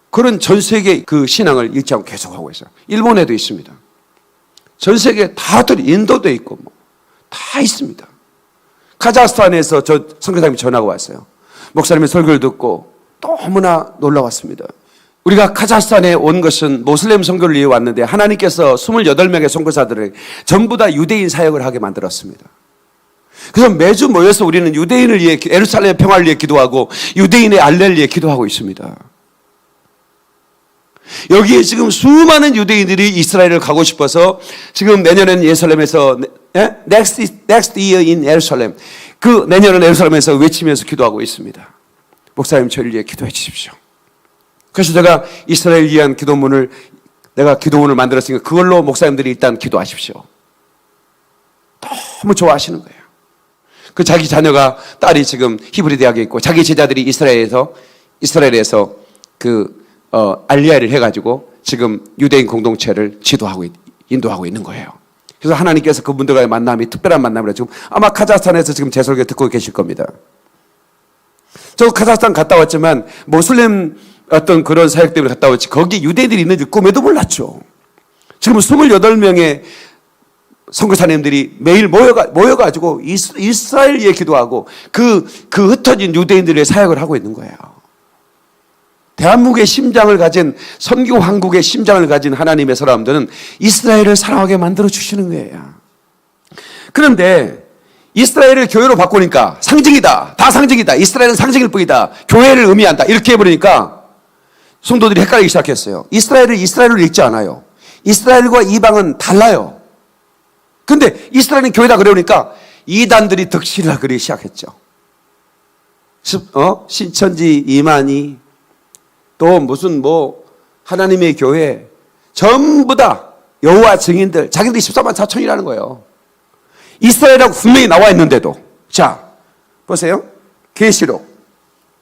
그런 전 세계 그 신앙을 잃지 않고 계속하고 있어요. 일본에도 있습니다. 전 세계 다들 인도도 있고 다 있습니다. 카자흐스탄에서 저 선교사님이 전화가 왔어요. 목사님의 설교를 듣고 너무나 놀라웠습니다. 우리가 카자흐스탄에 온 것은 모슬렘 선교를 위해 왔는데 하나님께서 28명의 선교사들을 전부 다 유대인 사역을 하게 만들었습니다. 그래서 매주 모여서 우리는 유대인을 위해 예루살렘의 평화를 위해 기도하고 유대인의 알레를 위해 기도하고 있습니다. 여기에 지금 수많은 유대인들이 이스라엘을 가고 싶어서 지금 내년에는 예루살렘에서 Next year in Jerusalem 그 내년은 예루살렘에서 외치면서 기도하고 있습니다. 목사님 저를 위해 기도해 주십시오. 그래서 제가 이스라엘 위한 기도문을 내가 기도문을 만들었으니까 그걸로 목사님들이 일단 기도하십시오. 너무 좋아하시는 거예요. 그 자기 자녀가 딸이 지금 히브리 대학에 있고 자기 제자들이 이스라엘에서 그 알리아를 해가지고 지금 유대인 공동체를 인도하고 있는 거예요. 그래서 하나님께서 그분들과의 만남이 특별한 만남이라 지금 아마 카자흐스탄에서 지금 제 설교 듣고 계실 겁니다. 저 카자흐스탄 갔다 왔지만 모슬렘 어떤 그런 사역 때문에 갔다 왔지 거기 유대인들이 있는지 꿈에도 몰랐죠. 지금 28명의 선교사님들이 매일 모여가지고 이스라엘 위해 기도하고 그 흩어진 유대인들의 사역을 하고 있는 거예요. 대한민국의 심장을 가진 선교 한국의 심장을 가진 하나님의 사람들은 이스라엘을 사랑하게 만들어 주시는 거예요. 그런데 이스라엘을 교회로 바꾸니까 상징이다. 다 상징이다. 이스라엘은 상징일 뿐이다. 교회를 의미한다. 이렇게 해버리니까 성도들이 헷갈리기 시작했어요. 이스라엘을 이스라엘로 읽지 않아요. 이스라엘과 이방은 달라요. 근데 이스라엘은 교회다 그러니까 이단들이 득실을 그리기 시작했죠. 신천지 이만희 또 무슨 하나님의 교회 전부 다 여호와 증인들 자기들이 14만 4천이라는 거예요. 이스라엘이라고 분명히 나와 있는데도. 자 보세요. 계시록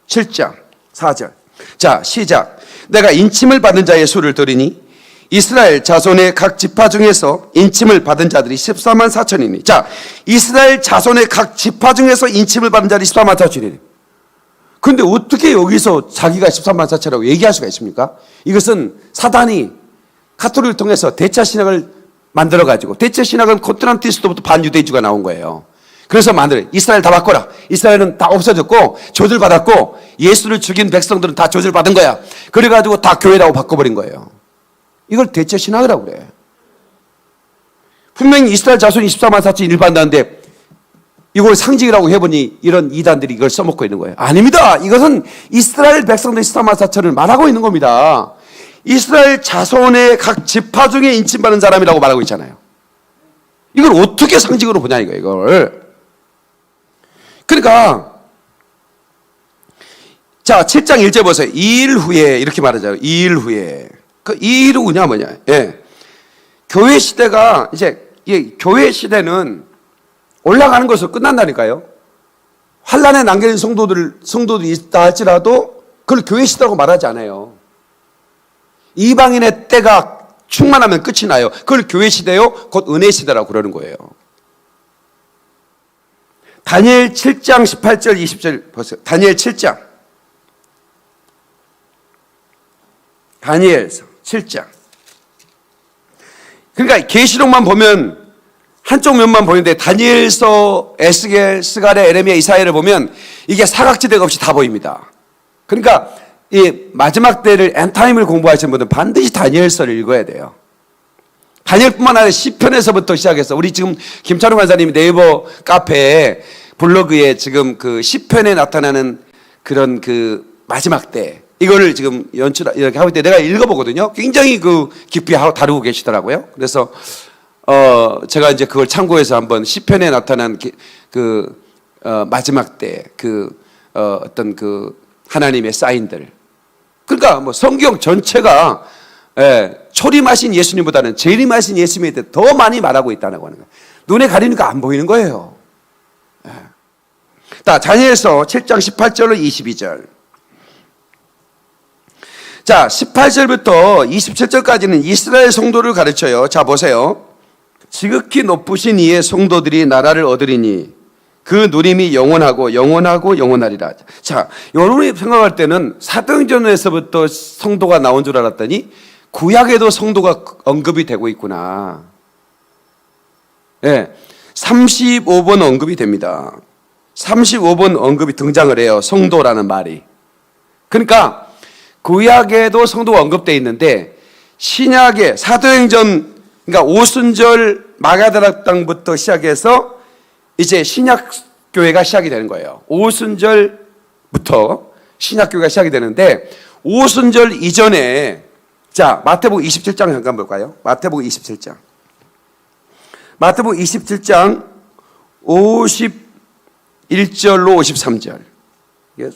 7장 4절. 자 시작. 내가 인침을 받은 자의 수를 들으니 이스라엘 자손의 각 지파 중에서 인침을 받은 자들이 14만 4천이니. 자 이스라엘 자손의 각 지파 중에서 인침을 받은 자들이 14만 4천이니. 근데 어떻게 여기서 자기가 13만 4천이라고 얘기할 수가 있습니까? 이것은 사단이 카톨릭을 통해서 대차 신학을 만들어가지고, 대차 신학은 콘트란티스로부터 반유대주가 나온 거예요. 그래서 이스라엘 다 바꿔라. 이스라엘은 다 없어졌고 조절받았고 예수를 죽인 백성들은 다 조절받은 거야. 그래가지고 다 교회라고 바꿔버린 거예요. 이걸 대차 신학이라고 그래. 분명히 이스라엘 자손이 14만 4천이 일반다는데 이걸 상징이라고 해보니 이런 이단들이 이걸 써먹고 있는 거예요. 아닙니다. 이것은 이스라엘 백성들 14만 4천을 말하고 있는 겁니다. 이스라엘 자손의 각 지파 중에 인침받은 사람이라고 말하고 있잖아요. 이걸 어떻게 상징으로 보냐 이걸. 그러니까 자 7장 1절 보세요. 2일 후에 이렇게 말하잖아요. 2일 후에. 그 2일 후냐 뭐냐. 예. 교회 시대가 이제 교회 시대는 올라가는 것으로 끝난다니까요. 환란에 남겨진 성도들이 있다 할지라도 그걸 교회 시대라고 말하지 않아요. 이방인의 때가 충만하면 끝이 나요. 그걸 교회 시대요, 곧 은혜 시대라고 그러는 거예요. 다니엘 7장 18절 20절 보세요. 다니엘 7장. 다니엘 7장. 그러니까 계시록만 보면 한쪽 면만 보이는데 다니엘서, 에스겔, 스가랴, 에레미야, 이사야를 보면 이게 사각지대가 없이 다 보입니다. 그러니까 이 마지막 때를 엔타임을 공부하시는 분들은 반드시 다니엘서를 읽어야 돼요. 다니엘뿐만 아니라 시편에서부터 시작해서 우리 지금 김찬우 간사님이 네이버 카페에 블로그에 지금 그 시편에 나타나는 그런 그 마지막 때 이거를 지금 이렇게 하고 있는데 내가 읽어보거든요. 굉장히 그 깊이 다루고 계시더라고요. 그래서 제가 이제 그걸 참고해서 한번 시편에 나타난 마지막 때 어떤 그 하나님의 사인들. 그러니까 뭐 성경 전체가 초림하신 예수님보다는 재림하신 예수님에 대해 더 많이 말하고 있다는 거예요. 눈에 가리니까 안 보이는 거예요. 자, 다니엘서 7장 18절로 22절. 자, 18절부터 27절까지는 이스라엘 성도를 가르쳐요. 자, 보세요. 지극히 높으신 이의 성도들이 나라를 얻으리니 그 누림이 영원하고 영원하고 영원하리라. 자, 여러분이 생각할 때는 사도행전에서부터 성도가 나온 줄 알았더니 구약에도 성도가 언급이 되고 있구나. 예, 35번 언급이 됩니다. 35번 언급이 등장을 해요. 성도라는 말이. 그러니까 구약에도 성도가 언급되어 있는데 신약의 사도행전 그러니까 오순절 마가다락 땅부터 시작해서 이제 신약교회가 시작이 되는 거예요. 오순절부터 신약교회가 시작이 되는데 오순절 이전에 자 마태복음 27장 잠깐 볼까요? 마태복음 27장 51절로 53절.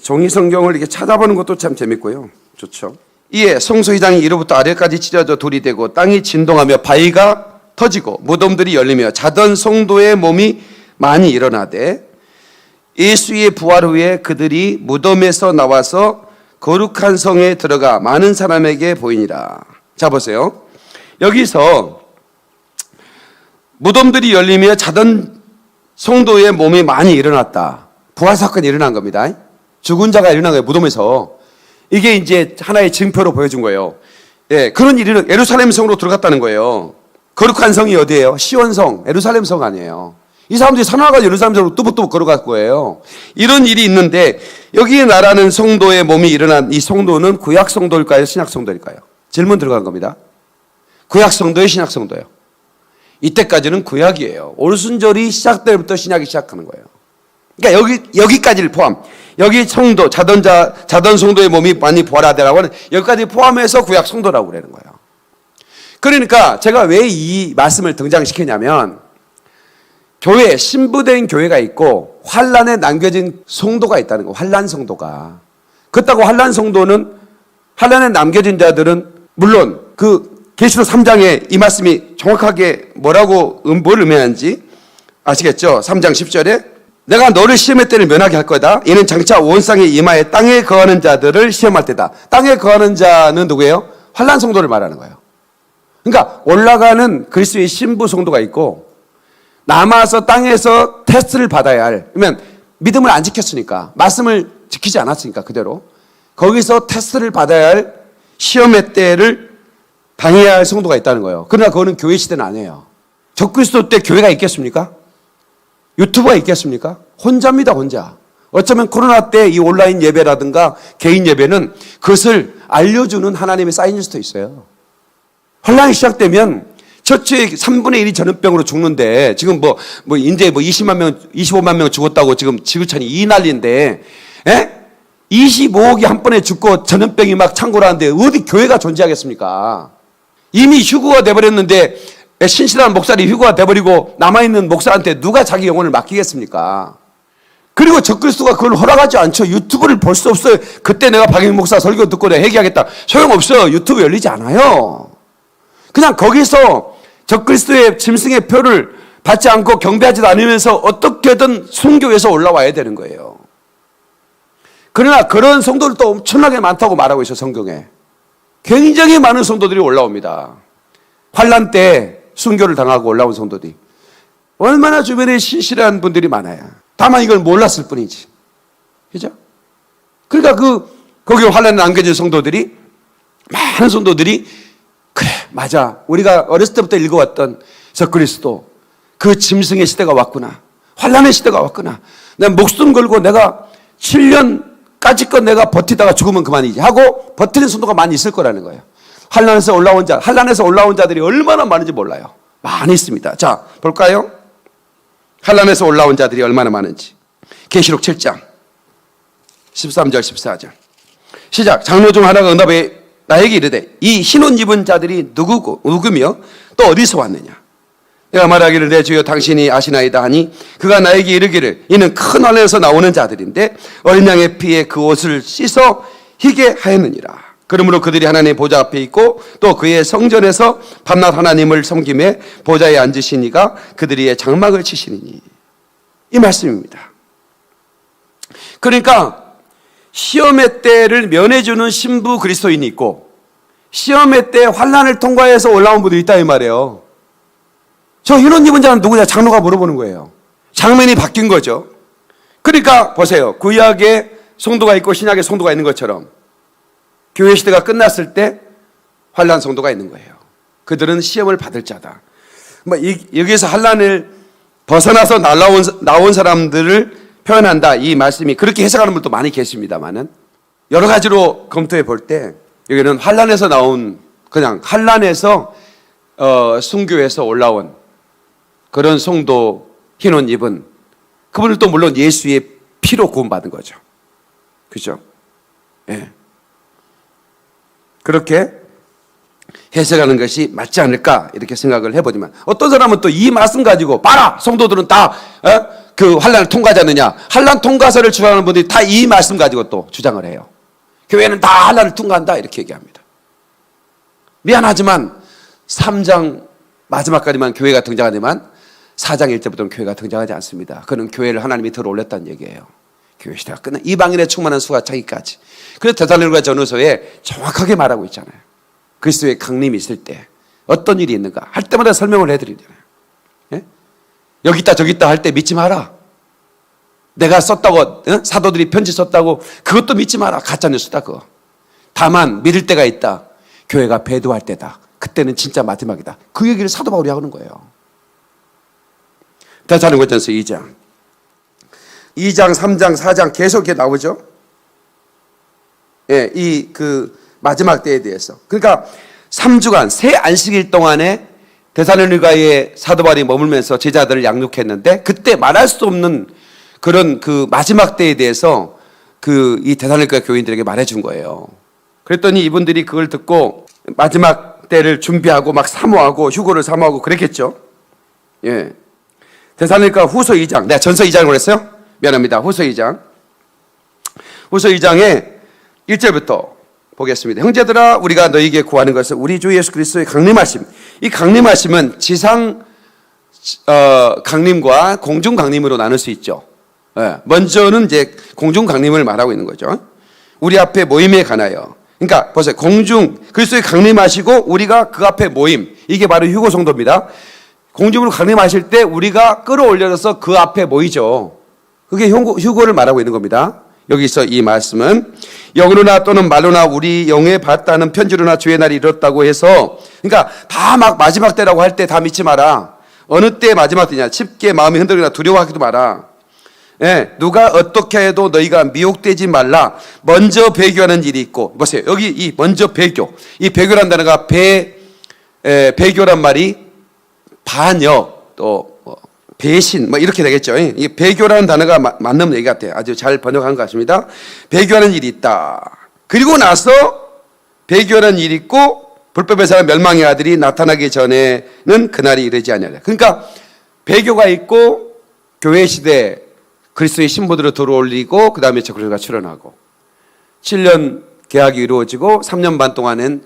종이 성경을 이렇게 찾아보는 것도 참 재밌고요. 좋죠. 이에 성소회장이 위로부터 아래까지 찢어져 돌이 되고 땅이 진동하며 바위가 터지고 무덤들이 열리며 자던 성도의 몸이 많이 일어나되 예수의 부활 후에 그들이 무덤에서 나와서 거룩한 성에 들어가 많은 사람에게 보이니라. 자 보세요. 여기서 무덤들이 열리며 자던 성도의 몸이 많이 일어났다. 부활 사건이 일어난 겁니다. 죽은 자가 일어난 거예요. 무덤에서. 이게 이제 하나의 증표로 보여준 거예요. 예, 그런 일은 예루살렘 성으로 들어갔다는 거예요. 거룩한 성이 어디예요? 시온성, 예루살렘 성 아니에요. 이 사람들이 산화가 예루살렘 성으로 뚜벅뚜벅 걸어갈 거예요. 이런 일이 있는데 여기에 말하는 성도의 몸이 일어난 이 성도는 구약 성도일까요? 신약 성도일까요? 질문 들어간 겁니다. 구약 성도예요? 신약 성도예요? 이때까지는 구약이에요. 오순절이 시작될 때부터 신약이 시작하는 거예요. 그러니까 여기까지를 포함. 여기 성도, 자던 성도의 몸이 많이 부활하더라고 하는 여기까지 포함해서 구약 성도라고 그러는 거예요. 그러니까 제가 왜 이 말씀을 등장시키냐면 교회, 신부된 교회가 있고 환란에 남겨진 성도가 있다는 거예요. 환란 성도가. 그렇다고 환란 성도는 환란에 남겨진 자들은 물론 그 계시록 3장에 이 말씀이 정확하게 뭘 의미하는지 아시겠죠? 3장 10절에 내가 너를 시험의 때를 면하게 할 거다. 이는 장차 원상의 이마에 땅에 거하는 자들을 시험할 때다. 땅에 거하는 자는 누구예요? 환란 성도를 말하는 거예요. 그러니까 올라가는 그리스도의 신부 성도가 있고 남아서 땅에서 테스트를 받아야 할, 그러면 믿음을 안 지켰으니까, 말씀을 지키지 않았으니까 그대로 거기서 테스트를 받아야 할 시험의 때를 당해야 할 성도가 있다는 거예요. 그러나 그거는 교회 시대는 아니에요. 적그리스도 때 교회가 있겠습니까? 유튜브가 있겠습니까? 혼자입니다, 혼자. 어쩌면 코로나 때 이 온라인 예배라든가 개인 예배는 그것을 알려주는 하나님의 사인일 수도 있어요. 환란이 시작되면 처치의 3분의 1이 전염병으로 죽는데 지금 이제 20만 명, 25만 명 죽었다고 지금 지구촌이 이 난리인데, 25억이 한 번에 죽고 전염병이 막 창궐하는데 어디 교회가 존재하겠습니까? 이미 휴거가 돼버렸는데 신실한 목사들이 휴거가 돼버리고 남아있는 목사한테 누가 자기 영혼을 맡기겠습니까? 그리고 적그리스도가 그걸 허락하지 않죠. 유튜브를 볼 수 없어요. 그때 내가 박영 목사 설교 듣고 내가 회개하겠다. 소용없어요. 유튜브 열리지 않아요. 그냥 거기서 적그리스도의 짐승의 표를 받지 않고 경배하지도 않으면서 어떻게든 순교해서 올라와야 되는 거예요. 그러나 그런 성도들도 엄청나게 많다고 말하고 있어요. 성경에. 굉장히 많은 성도들이 올라옵니다. 환란 때 순교를 당하고 올라온 성도들이 얼마나 주변에 신실한 분들이 많아요. 다만 이걸 몰랐을 뿐이지. 그죠? 그러니까 거기 환란에 남겨진 성도들이, 많은 성도들이 그래, 맞아. 우리가 어렸을 때부터 읽어왔던 적그리스도, 그 짐승의 시대가 왔구나. 환란의 시대가 왔구나. 내가 목숨 걸고 내가 7년까지껏 내가 버티다가 죽으면 그만이지 하고 버티는 성도가 많이 있을 거라는 거예요. 환란에서 올라온 자들이 얼마나 많은지 몰라요. 많이 있습니다. 자, 볼까요? 환란에서 올라온 자들이 얼마나 많은지. 계시록 7장 13절 14절 시작. 장로 중 하나가 응답해 나에게 이르되 이 흰옷 입은 자들이 누구며 또 어디서 왔느냐? 내가 말하기를 내 주여 당신이 아시나이다 하니 그가 나에게 이르기를 이는 큰 환란에서 나오는 자들인데 어린 양의 피에 그 옷을 씻어 희게 하였느니라. 그러므로 그들이 하나님의 보좌 앞에 있고 또 그의 성전에서 밤낮 하나님을 섬김에 보좌에 앉으시니가 그들의 장막을 치시니니. 이 말씀입니다. 그러니까 시험의 때를 면해주는 신부 그리스도인이 있고 시험의 때 환란을 통과해서 올라온 분들이 있다 이 말이에요. 저 흰옷 입은 자는 누구냐? 장로가 물어보는 거예요. 장면이 바뀐 거죠. 그러니까 보세요. 구약에 성도가 있고 신약에 성도가 있는 것처럼 교회 시대가 끝났을 때 환란 성도가 있는 거예요. 그들은 시험을 받을 자다. 여기에서 환란을 벗어나서 나온 사람들을 표현한다. 이 말씀이 그렇게 해석하는 분도 많이 계십니다만은 여러 가지로 검토해 볼 때 여기는 환란에서 나온 그냥 환란에서 순교해서 올라온 그런 성도 흰옷 입은 그분들도 물론 예수의 피로 구원받은 거죠. 그죠? 예. 그렇게 해석하는 것이 맞지 않을까 이렇게 생각을 해보지만 어떤 사람은 또 이 말씀 가지고 봐라 성도들은 다 그 환란을 통과하지 않느냐 환란 통과서를 주장하는 분들이 다 이 말씀 가지고 또 주장을 해요. 교회는 다 환란을 통과한다 이렇게 얘기합니다. 미안하지만 3장 마지막까지만 교회가 등장하지만 4장 1절부터는 교회가 등장하지 않습니다. 그는 교회를 하나님이 들어 올렸다는 얘기예요. 교회 시대가 끝나 이방인의 충만한 수가 차기까지. 그래서 데살로니가 전후서에 정확하게 말하고 있잖아요. 그리스도의 강림이 있을 때 어떤 일이 있는가 할 때마다 설명을 해드리잖아요. 예? 여기 있다 저기 있다 할 때 믿지 마라. 내가 썼다고 사도들이 편지 썼다고 그것도 믿지 마라. 가짜뉴스다 그거. 다만 믿을 때가 있다. 교회가 배도할 때다. 그때는 진짜 마지막이다. 그 얘기를 사도 바울이 하는 거예요. 데살로니가전서 2장, 3장, 4장 계속 이렇게 나오죠. 예, 마지막 때에 대해서. 그러니까 3주간 새 안식일 동안에 데살로니가의 사도 바울이 머물면서 제자들을 양육했는데, 그때 말할 수 없는 그런 그 마지막 때에 대해서 이 데살로니가 교인들에게 말해준 거예요. 그랬더니 이분들이 그걸 듣고 마지막 때를 준비하고 막 사모하고 휴고를 사모하고 그랬겠죠. 예. 데살로니가 후서 2장, 내가 전서 2장을 그랬어요? 미안합니다. 후서 2장. 후서 2장에 1절부터 보겠습니다. 형제들아, 우리가 너희에게 구하는 것은 우리 주 예수 그리스도의 강림하심. 이 강림하심은 지상 강림과 공중 강림으로 나눌 수 있죠. 예. 먼저는 이제 공중 강림을 말하고 있는 거죠. 우리 앞에 모임에 관하여. 그러니까 보세요. 그리스도의 강림하시고 우리가 그 앞에 모임. 이게 바로 휴고 성도입니다. 공중으로 강림하실 때 우리가 끌어올려서 그 앞에 모이죠. 그게 휴고를 말하고 있는 겁니다. 여기서 이 말씀은 영으로나 또는 말로나 우리 영에 받다는 편지로나 주의 날이 이뤘다고 해서, 그러니까 다 막 마지막 때라고 할 때 다 믿지 마라. 어느 때 마지막 때냐. 쉽게 마음이 흔들거나 두려워하기도 마라. 예, 누가 어떻게 해도 너희가 미혹되지 말라. 먼저 배교하는 일이 있고, 보세요. 여기 이 먼저 배교. 이 배교란 단어가 배교란 말이 반역, 또 배신, 이렇게 되겠죠. 이 배교라는 단어가 맞는 얘기 같아요. 아주 잘 번역한 것 같습니다. 배교하는 일이 있다. 그리고 나서 배교라는 일이 있고, 불법의 사람 멸망의 아들이 나타나기 전에는 그날이 이르지 아니하리라. 그러니까 배교가 있고, 교회 시대 그리스도의 신부들을 들어올리고, 그 다음에 그리스도가 출현하고, 7년 계약이 이루어지고 3년 반 동안은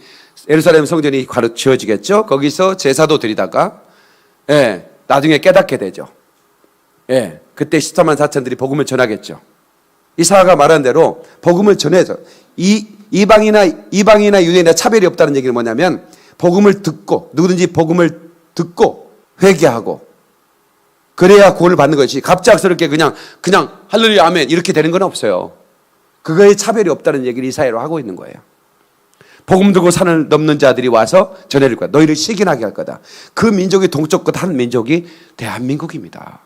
예루살렘 성전이 지어지겠죠. 거기서 제사도 드리다가, 예, 나중에 깨닫게 되죠. 예, 그때 14만 4천들이 복음을 전하겠죠. 이사야가 말한 대로 복음을 전해서 이방이나 유대인이나 차별이 없다는 얘기는 뭐냐면, 복음을 듣고, 누구든지 복음을 듣고 회개하고 그래야 구원을 받는 것이, 갑작스럽게 그냥 할렐루야 아멘 이렇게 되는 건 없어요. 그거에 차별이 없다는 얘기를 이사야로 하고 있는 거예요. 복음 듣고 산을 넘는 자들이 와서 전해줄 거야. 너희를 시기나게 할 거다. 그 민족이 동쪽 끝 한 민족이 대한민국입니다.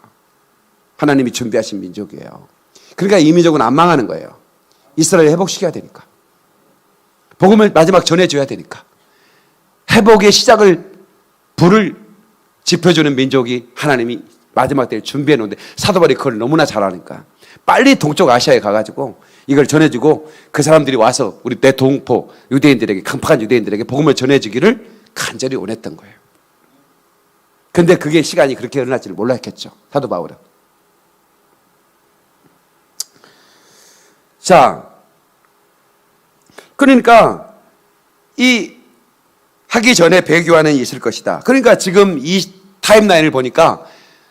하나님이 준비하신 민족이에요. 그러니까 이 민족은 안 망하는 거예요. 이스라엘 회복시켜야 되니까. 복음을 마지막 전해줘야 되니까. 회복의 시작을, 불을 지펴주는 민족이 하나님이 마지막 때를 준비해 놓은데, 사도 바울이 그걸 너무나 잘하니까 빨리 동쪽 아시아에 가가지고 이걸 전해주고, 그 사람들이 와서 우리 대동포 유대인들에게, 강팍한 유대인들에게 복음을 전해주기를 간절히 원했던 거예요. 근데 그게 시간이 그렇게 일어날지를 몰랐겠죠, 사도 바울은. 자, 그러니까 이 하기 전에 배교하는 일이 있을 것이다. 그러니까 지금 이 타임라인을 보니까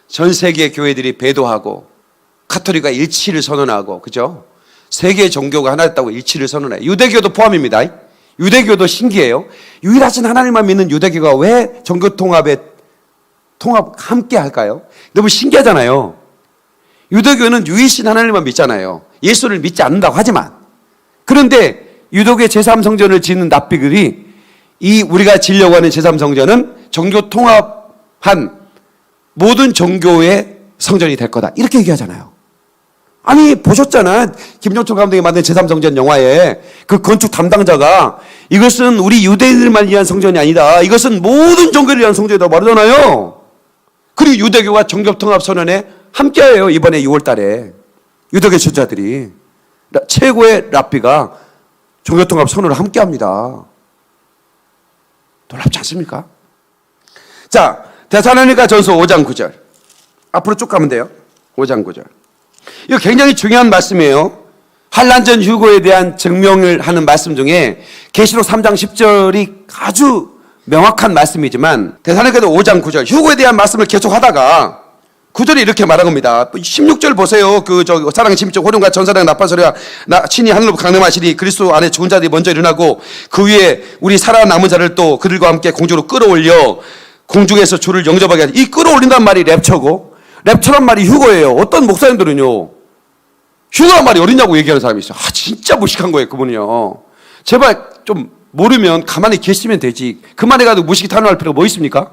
전 세계 교회들이 배도하고, 카톨릭과 일치를 선언하고, 그죠? 세계 종교가 하나 됐다고 일치를 선언해요. 유대교도 포함입니다. 유대교도 신기해요. 유일하신 하나님만 믿는 유대교가 왜 종교 통합 함께 할까요? 너무 신기하잖아요. 유대교는 유일신 하나님만 믿잖아요. 예수를 믿지 않는다고 하지만. 그런데 유대교의 제3성전을 짓는 납비들이, 우리가 지려고 하는 제3성전은 종교 통합한 모든 종교의 성전이 될 거다, 이렇게 얘기하잖아요. 아니, 보셨잖아. 김종철 감독이 만든 제3성전 영화에 그 건축 담당자가, 이것은 우리 유대인들만 위한 성전이 아니다, 이것은 모든 종교를 위한 성전이라고 말하잖아요. 그리고 유대교가 종교통합선언에 함께해요. 이번에 6월 달에 유대교 지도자들이, 최고의 랍비가 종교통합선언을 함께합니다. 놀랍지 않습니까? 자, 데살로니가 전서 5장 9절. 앞으로 쭉 가면 돼요. 5장 9절. 이거 굉장히 중요한 말씀이에요. 환난전 휴고에 대한 증명을 하는 말씀 중에 계시록 3장 10절이 아주 명확한 말씀이지만, 데살로니가서 5장 9절 휴고에 대한 말씀을 계속 하다가 9절에 이렇게 말한 겁니다. 16절 보세요. 사랑의 침적 호령과 전사랑 나팔소리와 신이 하늘로 강림하시니 그리스도 안에 죽은 자들이 먼저 일어나고, 그 위에 우리 살아남은 자를 또 그들과 함께 공중으로 끌어올려 공중에서 주를 영접하게 하지. 이 끌어올린단 말이 랩처고, 랩처란 말이 휴거예요. 어떤 목사님들은요, 휴거란 말이 어딨냐고 얘기하는 사람이 있어요. 진짜 무식한 거예요, 그분은요. 제발 좀 모르면 가만히 계시면 되지. 그만해가지고 무식이 탄원할 필요가 뭐 있습니까?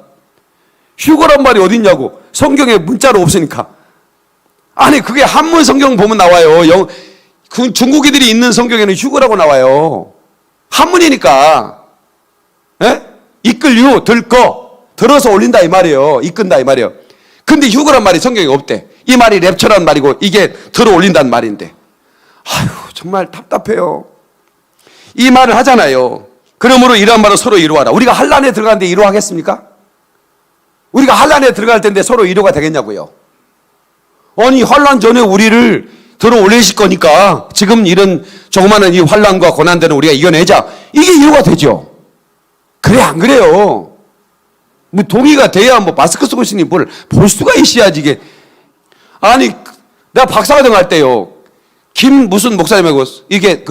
휴거란 말이 어디 있냐고. 성경에 문자로 없으니까. 아니 그게 한문 성경 보면 나와요. 중국인들이 있는 성경에는 휴거라고 나와요. 한문이니까. 에? 이끌유, 들거, 들어서 올린다 이 말이에요. 이끈다 이 말이에요. 근데 휴거란 말이 성경에 없대. 이 말이 랩처란 말이고 이게 들어 올린다는 말인데. 아휴 정말 답답해요. 이 말을 하잖아요. 그러므로 이러한 말을 서로 이루어라. 우리가 환란에 들어가는데 이루어하겠습니까? 우리가 환란에 들어갈 텐데 서로 이루어가 되겠냐고요. 아니 환란 전에 우리를 들어 올리실 거니까 지금 이런 조그마한 이 환란과 고난들은 우리가 이겨내자. 이게 이루어가 되죠. 그래 안 그래요? 뭐 동의가 돼야 뭐 마스크 쓰고 있으니 뭘 볼 수가 있어야지 이게. 아니 내가 박사과정 할 때요. 김 무슨 목사님하고 이게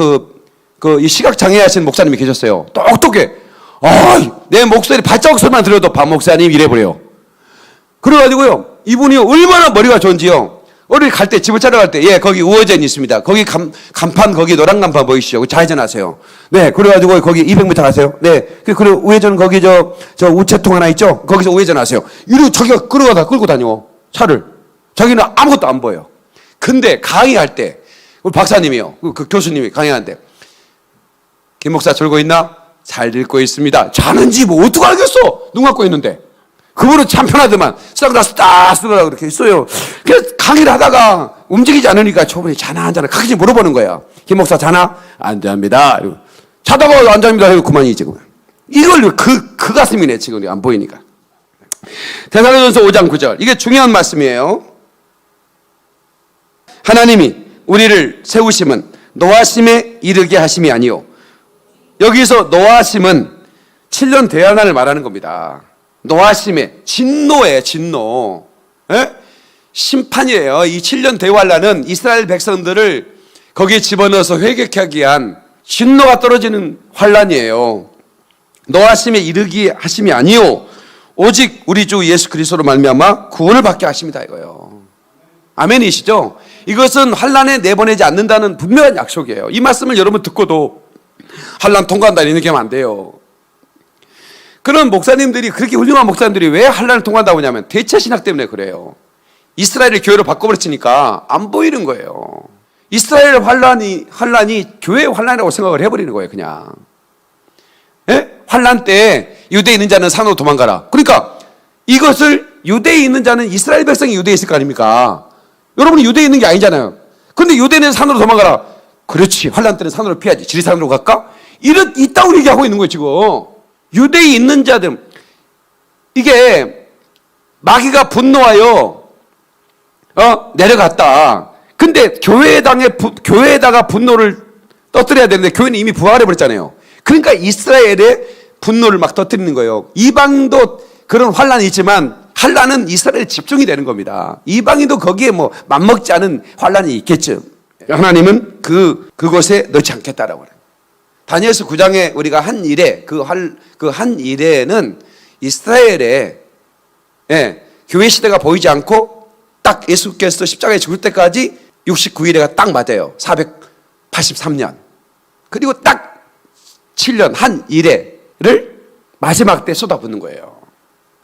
이 시각장애 하신 목사님이 계셨어요. 똑똑해. 내 목소리 발자국 소리만 들어도 박 목사님 이래버려요. 그래가지고요. 이분이 얼마나 머리가 좋은지요. 어디 갈 때, 집을 찾아갈 때, 예, 거기 우회전이 있습니다. 거기 간판, 거기 노란 간판 보이시죠? 좌회전하세요. 네, 그래가지고 거기 200m 가세요. 네, 그리고 우회전 거기 저 우체통 하나 있죠? 거기서 우회전하세요. 이러고 자기가 끌고 다녀. 차를. 자기는 아무것도 안 보여요. 근데 강의할 때, 우리 박사님이요. 그 교수님이 강의하는데, 김 목사 졸고 있나? 잘 읽고 있습니다. 자는지 뭐 어떻게 알겠어? 눈 감고 있는데. 그분은 참 편하더만 선글라스 딱 쓰고 그렇게 있어요. 그래서 강의를 하다가 움직이지 않으니까 저분이 자나 안 자나 가끔씩 물어보는 거야. 김 목사 자나? 안 잡니다. 자다가 안 잡니다. 해도 그만이지. 이걸 그 가슴이네 지금 안 보이니까. 데살로니가서 5장 9절 이게 중요한 말씀이에요. 하나님이 우리를 세우심은 노하심에 이르게 하심이 아니요. 여기서 노하심은 7년 대환란을 말하는 겁니다. 노하심에 진노에 진노. 에? 심판이에요. 이 7년 대환란은 이스라엘 백성들을 거기에 집어넣어서 회개하게 한 진노가 떨어지는 환란이에요. 노하심에 이르기 하심이 아니요 오직 우리 주 예수 그리스도로 말미암아 구원을 받게 하십니다 이거요. 아멘이시죠? 이것은 환란에 내보내지 않는다는 분명한 약속이에요. 이 말씀을 여러분 듣고도 환란 통과한다 이렇게 하면 안 돼요. 그런 목사님들이 그렇게 훌륭한 목사님들이 왜 환란을 통과한다고 하냐면 대체 신학 때문에 그래요. 이스라엘의 교회로 바꿔버렸으니까 안 보이는 거예요. 이스라엘 환란이 교회의 환란이라고 생각을 해버리는 거예요. 그냥. 예? 환란 때 유대에 있는 자는 산으로 도망가라. 그러니까 이것을 유대에 있는 자는 이스라엘 백성이 유대에 있을 거 아닙니까? 여러분이 유대에 있는 게 아니잖아요. 근데 유대는 산으로 도망가라. 그렇지. 환란 때는 산으로 피하지. 지리산으로 갈까? 이따운 얘기하고 있는 거예요 지금. 유대에 있는 자들, 이게 마귀가 분노하여 내려갔다. 근데 교회에다가 분노를 터뜨려야 되는데 교회는 이미 부활해버렸잖아요. 그러니까 이스라엘의 분노를 막 터뜨리는 거예요. 이방도 그런 환란이 있지만 환란은 이스라엘에 집중이 되는 겁니다. 이방인도 거기에 뭐 맞먹지 않은 환란이 있겠죠. 하나님은 그곳에 넣지 않겠다라고 그래요. 다니엘서 9장에 우리가 한 일에 그 한 일에는 이스라엘의 교회 시대가 보이지 않고 딱 예수께서 십자가에 죽을 때까지 69일에가 딱 맞아요. 483년. 그리고 딱 7년 한 일회를 마지막 때 쏟아붓는 거예요.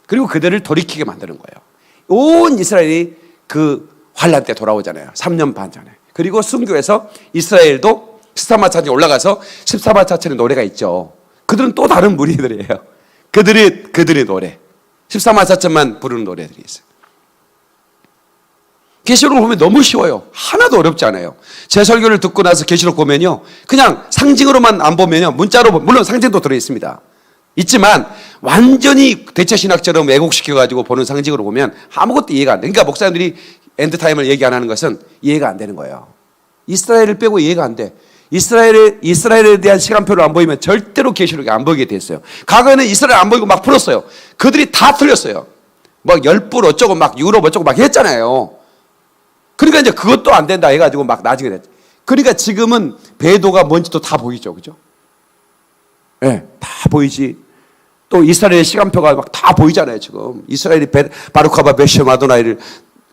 그리고 그들을 돌이키게 만드는 거예요. 온 이스라엘이 그 환란 때 돌아오잖아요. 3년 반 전에. 그리고 순교해서 이스라엘도 14마차에 올라가서 14마차의 노래가 있죠. 그들은 또 다른 무리들이에요. 그들의 노래. 14마차만 부르는 노래들이 있어요. 계시록을 보면 너무 쉬워요. 하나도 어렵지 않아요. 제 설교를 듣고 나서 계시록 보면요. 그냥 상징으로만 안 보면요. 문자로 물론 상징도 들어있습니다. 있지만 완전히 대체신학처럼 왜곡시켜가지고 보는 상징으로 보면 아무것도 이해가 안 돼. 그러니까 목사님들이 엔드타임을 얘기 안 하는 것은 이해가 안 되는 거예요. 이스라엘을 빼고 이해가 안 돼. 이스라엘에 대한 시간표를 안 보이면 절대로 계시록이 안 보이게 됐어요. 과거에는 이스라엘 안 보이고 막 풀었어요. 그들이 다 틀렸어요. 막 열불 어쩌고 막 유럽 어쩌고 막 했잖아요. 그러니까 이제 그것도 안 된다 해가지고 막 나중에 됐죠. 그러니까 지금은 배도가 뭔지도 다 보이죠. 그죠? 예, 네, 다 보이지. 또 이스라엘의 시간표가 막 다 보이잖아요. 지금. 이스라엘이 바루카바 베시 마도나이를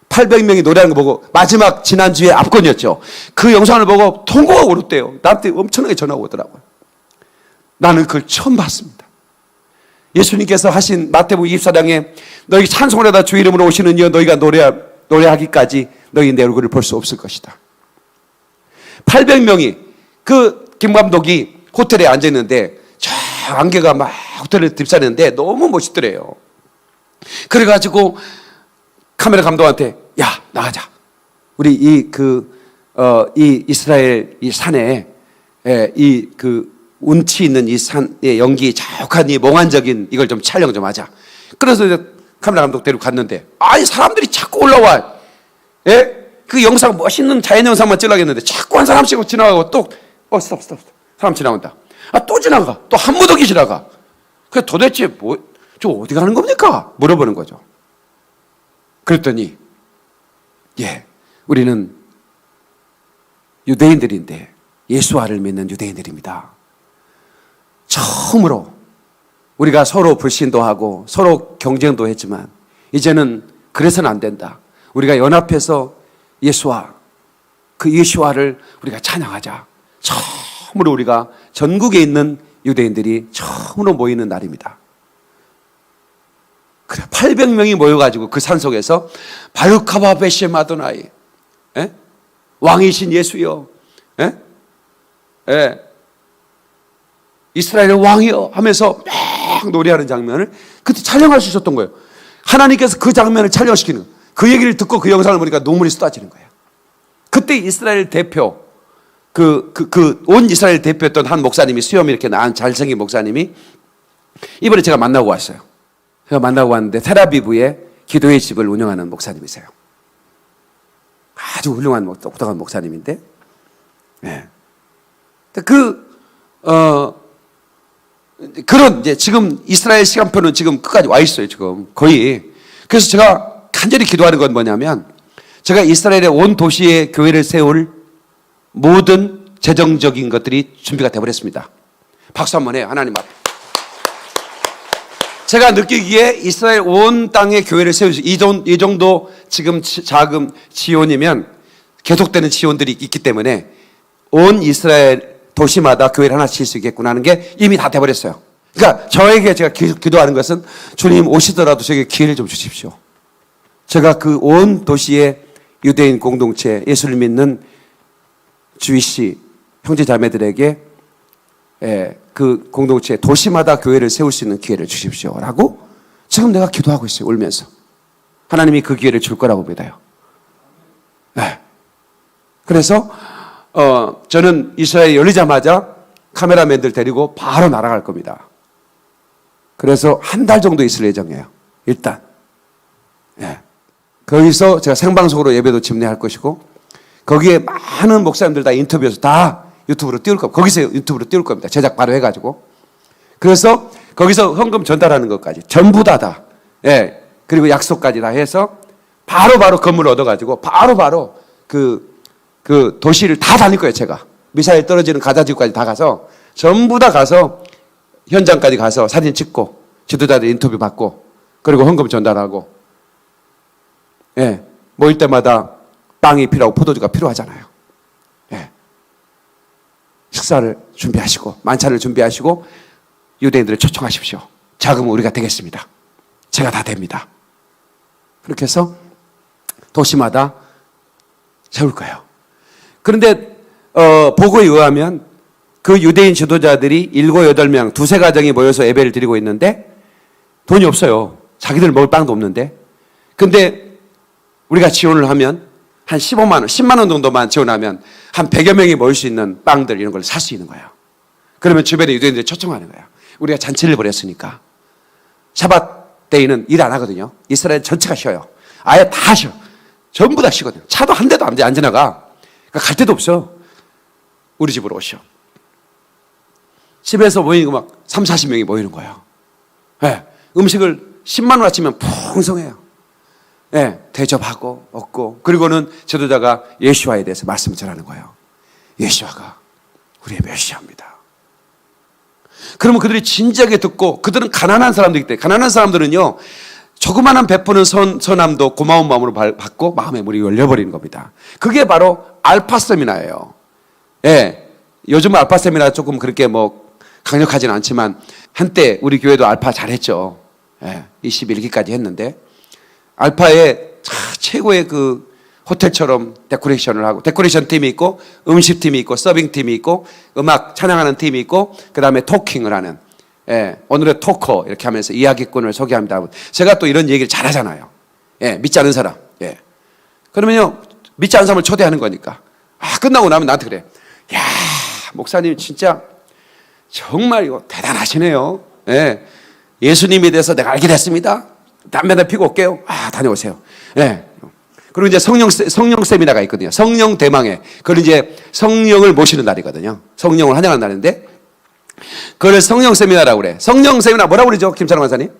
800명이 노래하는 거 보고 마지막 지난주에 압권이었죠. 그 영상을 보고 통곡하고 울었대요. 나한테 엄청나게 전화가 오더라고요. 나는 그걸 처음 봤습니다. 예수님께서 하신 마태복음 24장에 너희 찬송을 하다 주 이름으로 오시는 이여 너희가 노래하기까지 너희 내 얼굴을 볼 수 없을 것이다. 800명이 그 김 감독이 호텔에 앉아 있는데 저 안개가 막 호텔을 휩싸는데 너무 멋있더래요. 그래가지고 카메라 감독한테 야 나가자. 우리 이 이스라엘 이 산에 이 운치 있는 이 산의 연기 자욱한 이 몽환적인 이걸 좀 촬영 좀 하자. 그래서 이제 카메라 감독 데리고 갔는데 아니 사람들이 자꾸 올라와. 그 영상 멋있는 자연 영상만 찍으려겠는데 자꾸 한 사람씩 지나가고 또 스톱 사람 지나온다. 또 지나가. 또 한 무더기 지나가. 그래서 도대체 저 어디 가는 겁니까? 물어보는 거죠. 그랬더니 우리는 유대인들인데 예수와를 믿는 유대인들입니다. 처음으로 우리가 서로 불신도 하고 서로 경쟁도 했지만 이제는 그래서는 안 된다. 우리가 연합해서 예수와 그 예수와를 우리가 찬양하자. 처음으로 우리가 전국에 있는 유대인들이 처음으로 모이는 날입니다. 그래 800명이 모여가지고 그 산속에서 바루카바 베시 마도나이 왕이신 예수여 이스라엘의 왕이여 하면서 막 노래하는 장면을 그때 촬영할 수 있었던 거예요. 하나님께서 그 장면을 촬영시키는 거예요. 그 얘기를 듣고 그 영상을 보니까 눈물이 쏟아지는 거예요. 그때 이스라엘 대표 온 이스라엘 대표였던 한 목사님이 수염이 이렇게 난 잘생긴 목사님이 이번에 제가 만나고 왔어요. 제가 만나고 왔는데 텔아비브에 기도의 집을 운영하는 목사님이세요. 아주 훌륭한 똑똑한 목사님인데 그런 이제 지금 이스라엘 시간표는 지금 끝까지 와 있어요. 지금 거의. 그래서 제가 간절히 기도하는 건 뭐냐면 제가 이스라엘의 온 도시에 교회를 세울 모든 재정적인 것들이 준비가 되어버렸습니다. 박수 한번 해요. 하나님 앞에. 제가 느끼기에 이스라엘 온 땅에 교회를 세울 수 이 정도 지금 자금 지원이면 계속되는 지원들이 있기 때문에 온 이스라엘 도시마다 교회를 하나 지을 수 있겠구나 하는 게 이미 다 돼버렸어요. 그러니까 저에게 제가 기도하는 것은 주님 오시더라도 저에게 기회를 좀 주십시오. 제가 그 온 도시의 유대인 공동체, 예수를 믿는 주이시 형제 자매들에게 그 공동체 도시마다 교회를 세울 수 있는 기회를 주십시오라고 지금 내가 기도하고 있어요. 울면서 하나님이 그 기회를 줄 거라고 믿어요. 그래서 저는 이스라엘 열리자마자 카메라맨들 데리고 바로 날아갈 겁니다. 그래서 한 달 정도 있을 예정이에요. 일단 거기서 제가 생방송으로 예배도 집례할 것이고 거기에 많은 목사님들 다 인터뷰해서 다 유튜브로 띄울 겁니다. 거기서 유튜브로 띄울 겁니다. 제작 바로 해가지고. 그래서 거기서 헌금 전달하는 것까지 전부 다. 그리고 약속까지 다 해서 바로 건물을 얻어가지고 바로 그 도시를 다 다닐 거예요. 제가 미사일 떨어지는 가자지구까지 다 가서 전부 다 가서 현장까지 가서 사진 찍고 지도자들 인터뷰 받고 그리고 헌금 전달하고 모일 때마다 빵이 필요하고 포도주가 필요하잖아요. 식사를 준비하시고 만찬을 준비하시고 유대인들을 초청하십시오. 자금은 우리가 되겠습니다. 제가 다 됩니다. 그렇게 해서 도시마다 세울 거예요. 그런데 보고에 의하면 그 유대인 지도자들이 7, 8명 두세 가정이 모여서 예배를 드리고 있는데 돈이 없어요. 자기들 먹을 빵도 없는데. 근데 우리가 지원을 하면 한 15만 원, 10만 원 정도만 지원하면 한 100여 명이 모일 수 있는 빵들 이런 걸 살 수 있는 거예요. 그러면 주변에 유대인들이 초청하는 거예요. 우리가 잔치를 벌였으니까. 샤밧 데이는 일 안 하거든요. 이스라엘 전체가 쉬어요. 아예 다 쉬어. 전부 다 쉬거든요. 차도 한 대도 안 지나가. 그러니까 갈 데도 없어. 우리 집으로 오시오. 집에서 모이는 거 막 3, 40명이 모이는 거예요. 음식을 10만 원 아치면 풍성해요. 대접하고 먹고 그리고는 지도자가 예수와에 대해서 말씀을 전하는 거예요. 예수와가 우리의 메시아입니다. 그러면 그들이 진지하게 듣고 그들은 가난한 사람들이기 때문에 가난한 사람들은요 조그마한 베푸는 선함도 고마운 마음으로 받고 마음의 문이 열려버리는 겁니다. 그게 바로 알파 세미나예요. 요즘 알파 세미나 조금 그렇게 강력하지는 않지만 한때 우리 교회도 알파 잘했죠. 21기까지 했는데 알파에 최고의 그 호텔처럼 데코레이션을 하고, 데코레이션 팀이 있고 음식 팀이 있고 서빙 팀이 있고 음악 찬양하는 팀이 있고 그다음에 토킹을 하는, 오늘의 토커 이렇게 하면서 이야기꾼을 소개합니다. 제가 또 이런 얘기를 잘하잖아요. 믿지 않는 사람. 그러면요, 믿지 않는 사람을 초대하는 거니까. 끝나고 나면 나한테 그래. 야, 목사님 진짜 정말 이거 대단하시네요. 예수님에 대해서 내가 알게 됐습니다. 담배나 피고 올게요. 다녀오세요. 그리고 이제 성령 세미나가 있거든요. 성령 대망회. 그걸 이제 성령을 모시는 날이거든요. 성령을 환영하는 날인데, 그걸 성령 세미나라고 그래. 성령 세미나 뭐라고 그러죠? 김찬호 간사님?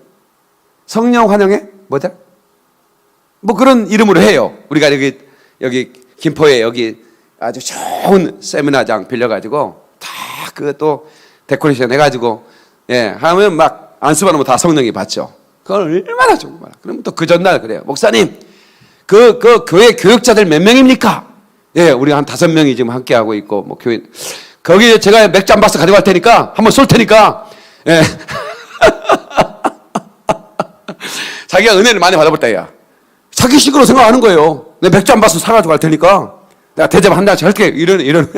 성령 환영회? 뭐다? 뭐 그런 이름으로 해요. 우리가 여기 김포에 여기 아주 좋은 세미나장 빌려가지고 다 그 또 데코레이션 해가지고 하면 막 안수받으면 다 성령이 받죠. 그걸 얼마나 좋은 거야. 그러면 또 그 전날 그래요. 목사님, 그 교회 교육자들 몇 명입니까? 우리가 한 5명이 지금 함께 하고 있고, 뭐 교회 거기 제가 맥주 한 박스 가져갈 테니까 한번 쏠 테니까. 자기가 은혜를 많이 받아볼 때야. 자기 식으로 생각하는 거예요. 내 맥주 한 박스 사가지고 갈 테니까 내가 대접 한 달치 할게. 이런.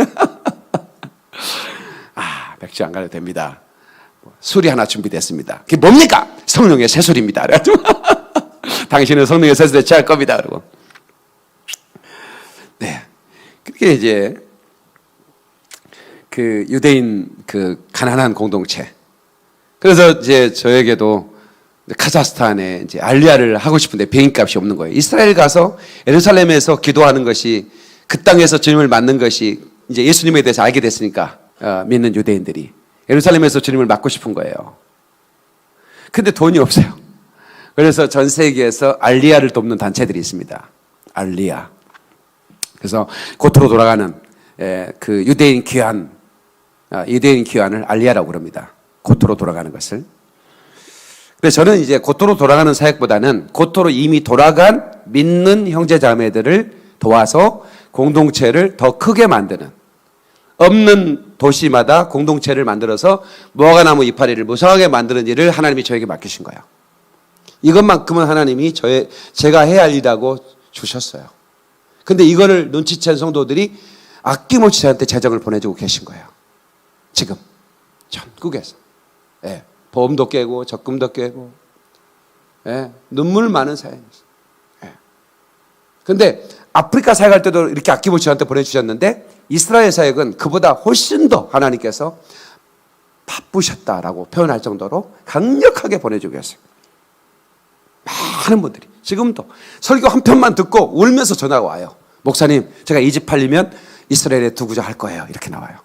맥주 안 가도 됩니다. 술이 하나 준비됐습니다. 그게 뭡니까? 성령의 새술입니다. 당신은 성령의 새술에 취할 겁니다. 그러고. 그렇게 이제 그 유대인 그 가난한 공동체. 그래서 이제 저에게도 카자흐스탄에 이제 알리아를 하고 싶은데 비행값이 없는 거예요. 이스라엘 가서 예루살렘에서 기도하는 것이, 그 땅에서 주님을 맞는 것이 이제 예수님에 대해서 알게 됐으니까 믿는 유대인들이 예루살렘에서 주님을 맞고 싶은 거예요. 근데 돈이 없어요. 그래서 전 세계에서 알리아를 돕는 단체들이 있습니다. 알리아. 그래서 고토로 돌아가는 그 유대인 귀환을 알리아라고 그럽니다. 고토로 돌아가는 것을. 근데 저는 이제 고토로 돌아가는 사역보다는 고토로 이미 돌아간 믿는 형제자매들을 도와서 공동체를 더 크게 만드는, 없는 도시마다 공동체를 만들어서 무화과나무 이파리를 무성하게 만드는 일을 하나님이 저에게 맡기신 거예요. 이것만큼은 하나님이 제가 해야 할 일이라고 주셨어요. 근데 이거를 눈치챈 성도들이 아낌없이 저한테 재정을 보내주고 계신 거예요. 지금 전국에서. 보험도 깨고 적금도 깨고, 눈물 많은 사연이었어요. 근데 아프리카 사역할 때도 이렇게 아낌없이 저한테 보내주셨는데, 이스라엘 사역은 그보다 훨씬 더 하나님께서 바쁘셨다라고 표현할 정도로 강력하게 보내주고 계세요. 많은 분들이 지금도 설교 한 편만 듣고 울면서 전화가 와요. 목사님, 제가 이 집 팔리면 이스라엘에 두고자 할 거예요. 이렇게 나와요.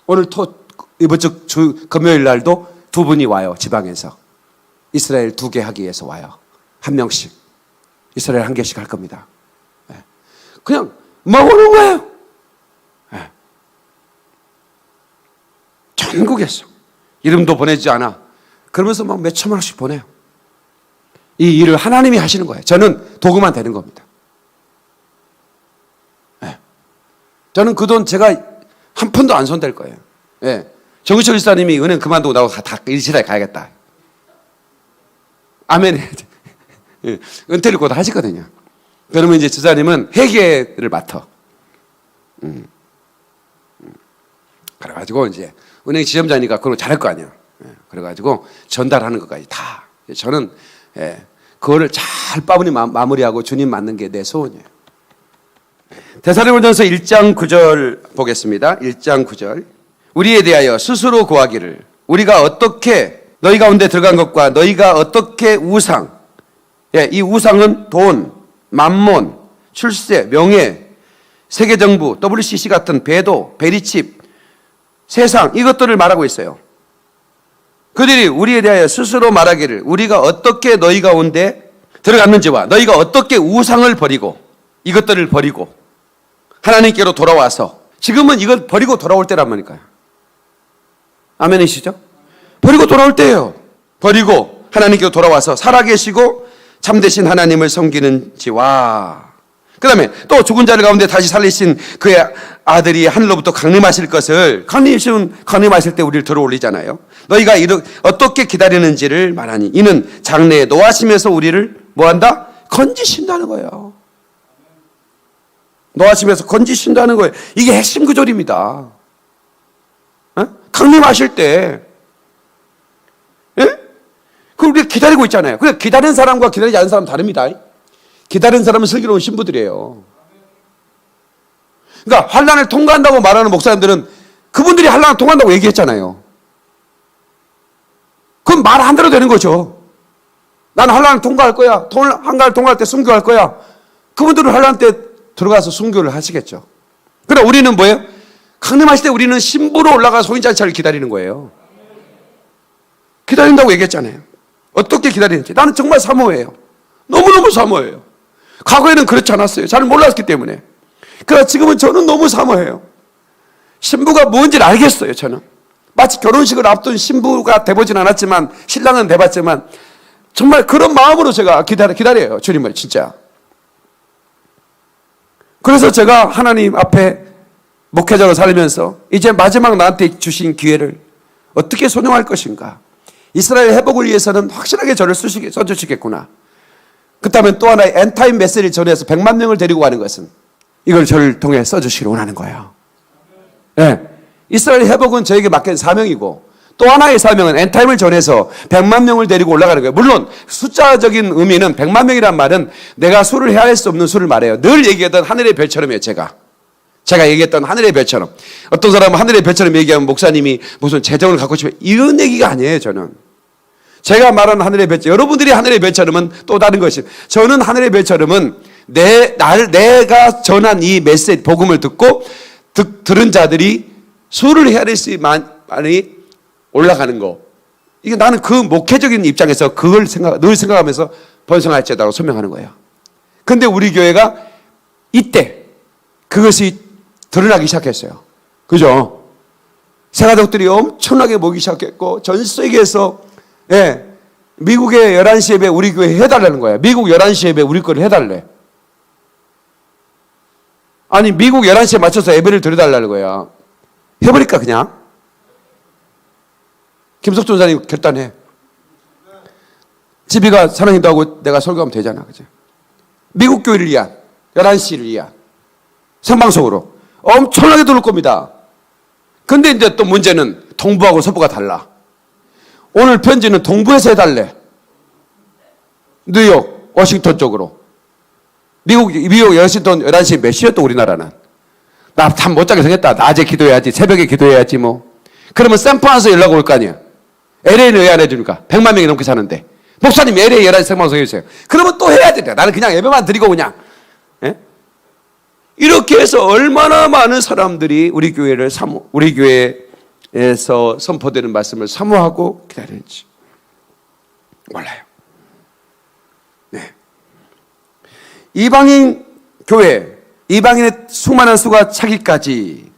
오늘 이번 주 금요일 날도 2분이 와요. 지방에서 이스라엘 2개 하기 위해서 와요. 1명씩 이스라엘 1개씩 할 겁니다. 그냥 막 오는 거예요. 전국에서 이름도 보내지 않아. 그러면서 막 몇 천만 원씩 보내요. 이 일을 하나님이 하시는 거예요. 저는 도구만 되는 겁니다. 저는 그 돈 제가 한 푼도 안 손댈 거예요. 정의철 지사님이 은행 그만두고 나고 다 이스라엘 가야겠다. 아멘. 은퇴를 곧 하시거든요. 그러면 이제 지사님은 회계를 맡아. 그래가지고 이제 은행 지점장이니까 그걸 잘할 거 아니에요. 그래가지고 전달하는 것까지 다. 저는 그거를 잘 빠분히 마무리하고 주님 맞는 게 내 소원이에요. 데살로니가전서 1장 9절 보겠습니다. 1장 9절. 우리에 대하여 스스로 구하기를, 우리가 어떻게 너희 가운데 들어간 것과 너희가 어떻게 우상, 이 우상은 돈, 만몬, 출세, 명예, 세계정부, WCC 같은 배도, 베리칩, 세상, 이것들을 말하고 있어요. 그들이 우리에 대하여 스스로 말하기를, 우리가 어떻게 너희 가운데 들어갔는지와 너희가 어떻게 우상을 버리고 이것들을 버리고 하나님께로 돌아와서, 지금은 이걸 버리고 돌아올 때란 말이니까요. 아멘이시죠? 버리고 돌아올 때예요. 버리고 하나님께로 돌아와서 살아계시고 참되신 하나님을 섬기는지와, 그 다음에 또 죽은 자들 가운데 다시 살리신 그의 아들이 하늘로부터 강림하실 것을, 강림하실 때 우리를 들어 올리잖아요. 너희가 어떻게 기다리는지를 말하니 이는 장래에 노하심에서 우리를 뭐한다? 건지신다는 거예요. 노하심에서 건지신다는 거예요. 이게 핵심 구절입니다. 강림하실 때, 그 우리가 기다리고 있잖아요. 그러니까 기다리는 사람과 기다리지 않는 사람 다릅니다. 기다리는 사람은 슬기로운 신부들이에요. 그러니까 환난을 통과한다고 말하는 목사님들은 그분들이 환난을 통과한다고 얘기했잖아요. 그럼 말 안 들어도 되는 거죠. 나는 환난을 통과할 거야. 환난을 통과할 때 순교할 거야. 그분들은 환난 때 들어가서 순교를 하시겠죠. 그러나 우리는 뭐예요? 강림하실 때 우리는 신부로 올라가 소인잔치를 기다리는 거예요. 기다린다고 얘기했잖아요. 어떻게 기다리는지. 나는 정말 사모해요. 너무너무 사모해요. 과거에는 그렇지 않았어요. 잘 몰랐기 때문에. 그러나 지금은 저는 너무 사모해요. 신부가 뭔지를 알겠어요, 저는. 마치 결혼식을 앞둔 신부가 돼보진 않았지만, 신랑은 돼봤지만, 정말 그런 마음으로 제가 기다려요, 주님을, 진짜. 그래서 제가 하나님 앞에 목회자로 살면서 이제 마지막 나한테 주신 기회를 어떻게 소용할 것인가. 이스라엘 회복을 위해서는 확실하게 저를 써주시겠구나. 그렇다면 또 하나의 엔타임 메시지를 전해서 100만 명을 데리고 가는 것은 이걸 저를 통해 써주시기를 원하는 거예요. 네. 이스라엘 회복은 저에게 맡긴 사명이고 또 하나의 사명은 엔타임을 전해서 100만 명을 데리고 올라가는 거예요. 물론 숫자적인 의미는 100만 명이란 말은 내가 수를 헤아릴 수 없는 수를 말해요. 늘 얘기하던 하늘의 별처럼이에요. 제가 얘기했던 하늘의 별처럼. 어떤 사람은 하늘의 별처럼 얘기하면 목사님이 무슨 재정을 갖고 싶어 이런 얘기가 아니에요. 저는 제가 말하는 하늘의 별처럼, 여러분들이 하늘의 별처럼은 또 다른 것이, 저는 하늘의 별처럼은 내가 전한 이 메시지 복음을 듣고 들은 자들이 수를 헤아릴 수 많이 올라가는 거. 이게 나는 그 목회적인 입장에서 그걸 늘 생각하면서 번성할지어다라고 설명하는 거예요. 근데 우리 교회가 이때 그것이 드러나기 시작했어요. 그죠? 새가족들이 엄청나게 모이기 시작했고 전 세계에서 미국의 11시 예배 우리 교회 해달라는 거예요. 미국 11시 예배 우리 거를 해달래. 아니 미국 11시에 맞춰서 예배를 드려달라는 거야. 해버릴까 그냥? 김석준 전사님 결단해. 집이가 사랑인도 하고 내가 설교하면 되잖아. 그죠? 미국 교회를 위한 11시를 위한 생방송으로 엄청나게 들을 겁니다. 근데 이제 또 문제는 동부하고 서부가 달라. 오늘 편지는 동부에서 해달래. 뉴욕, 워싱턴 쪽으로. 미국 워싱턴 11시 몇 시에 또 우리나라는. 나 참 못 자게 생겼다. 낮에 기도해야지. 새벽에 기도해야지 뭐. 그러면 샌프란시스코 연락 올 거 아니야. LA는 왜 안 해주니까? 100만 명이 넘게 사는데. 목사님 LA 11시 생방송 해주세요. 그러면 또 해야 돼. 나는 그냥 예배만 드리고 그냥. 예? 이렇게 해서 얼마나 많은 사람들이 우리 교회에서 선포되는 말씀을 사모하고 기다리는지 몰라요. 네. 이방인 교회, 이방인의 수많은 수가 차기까지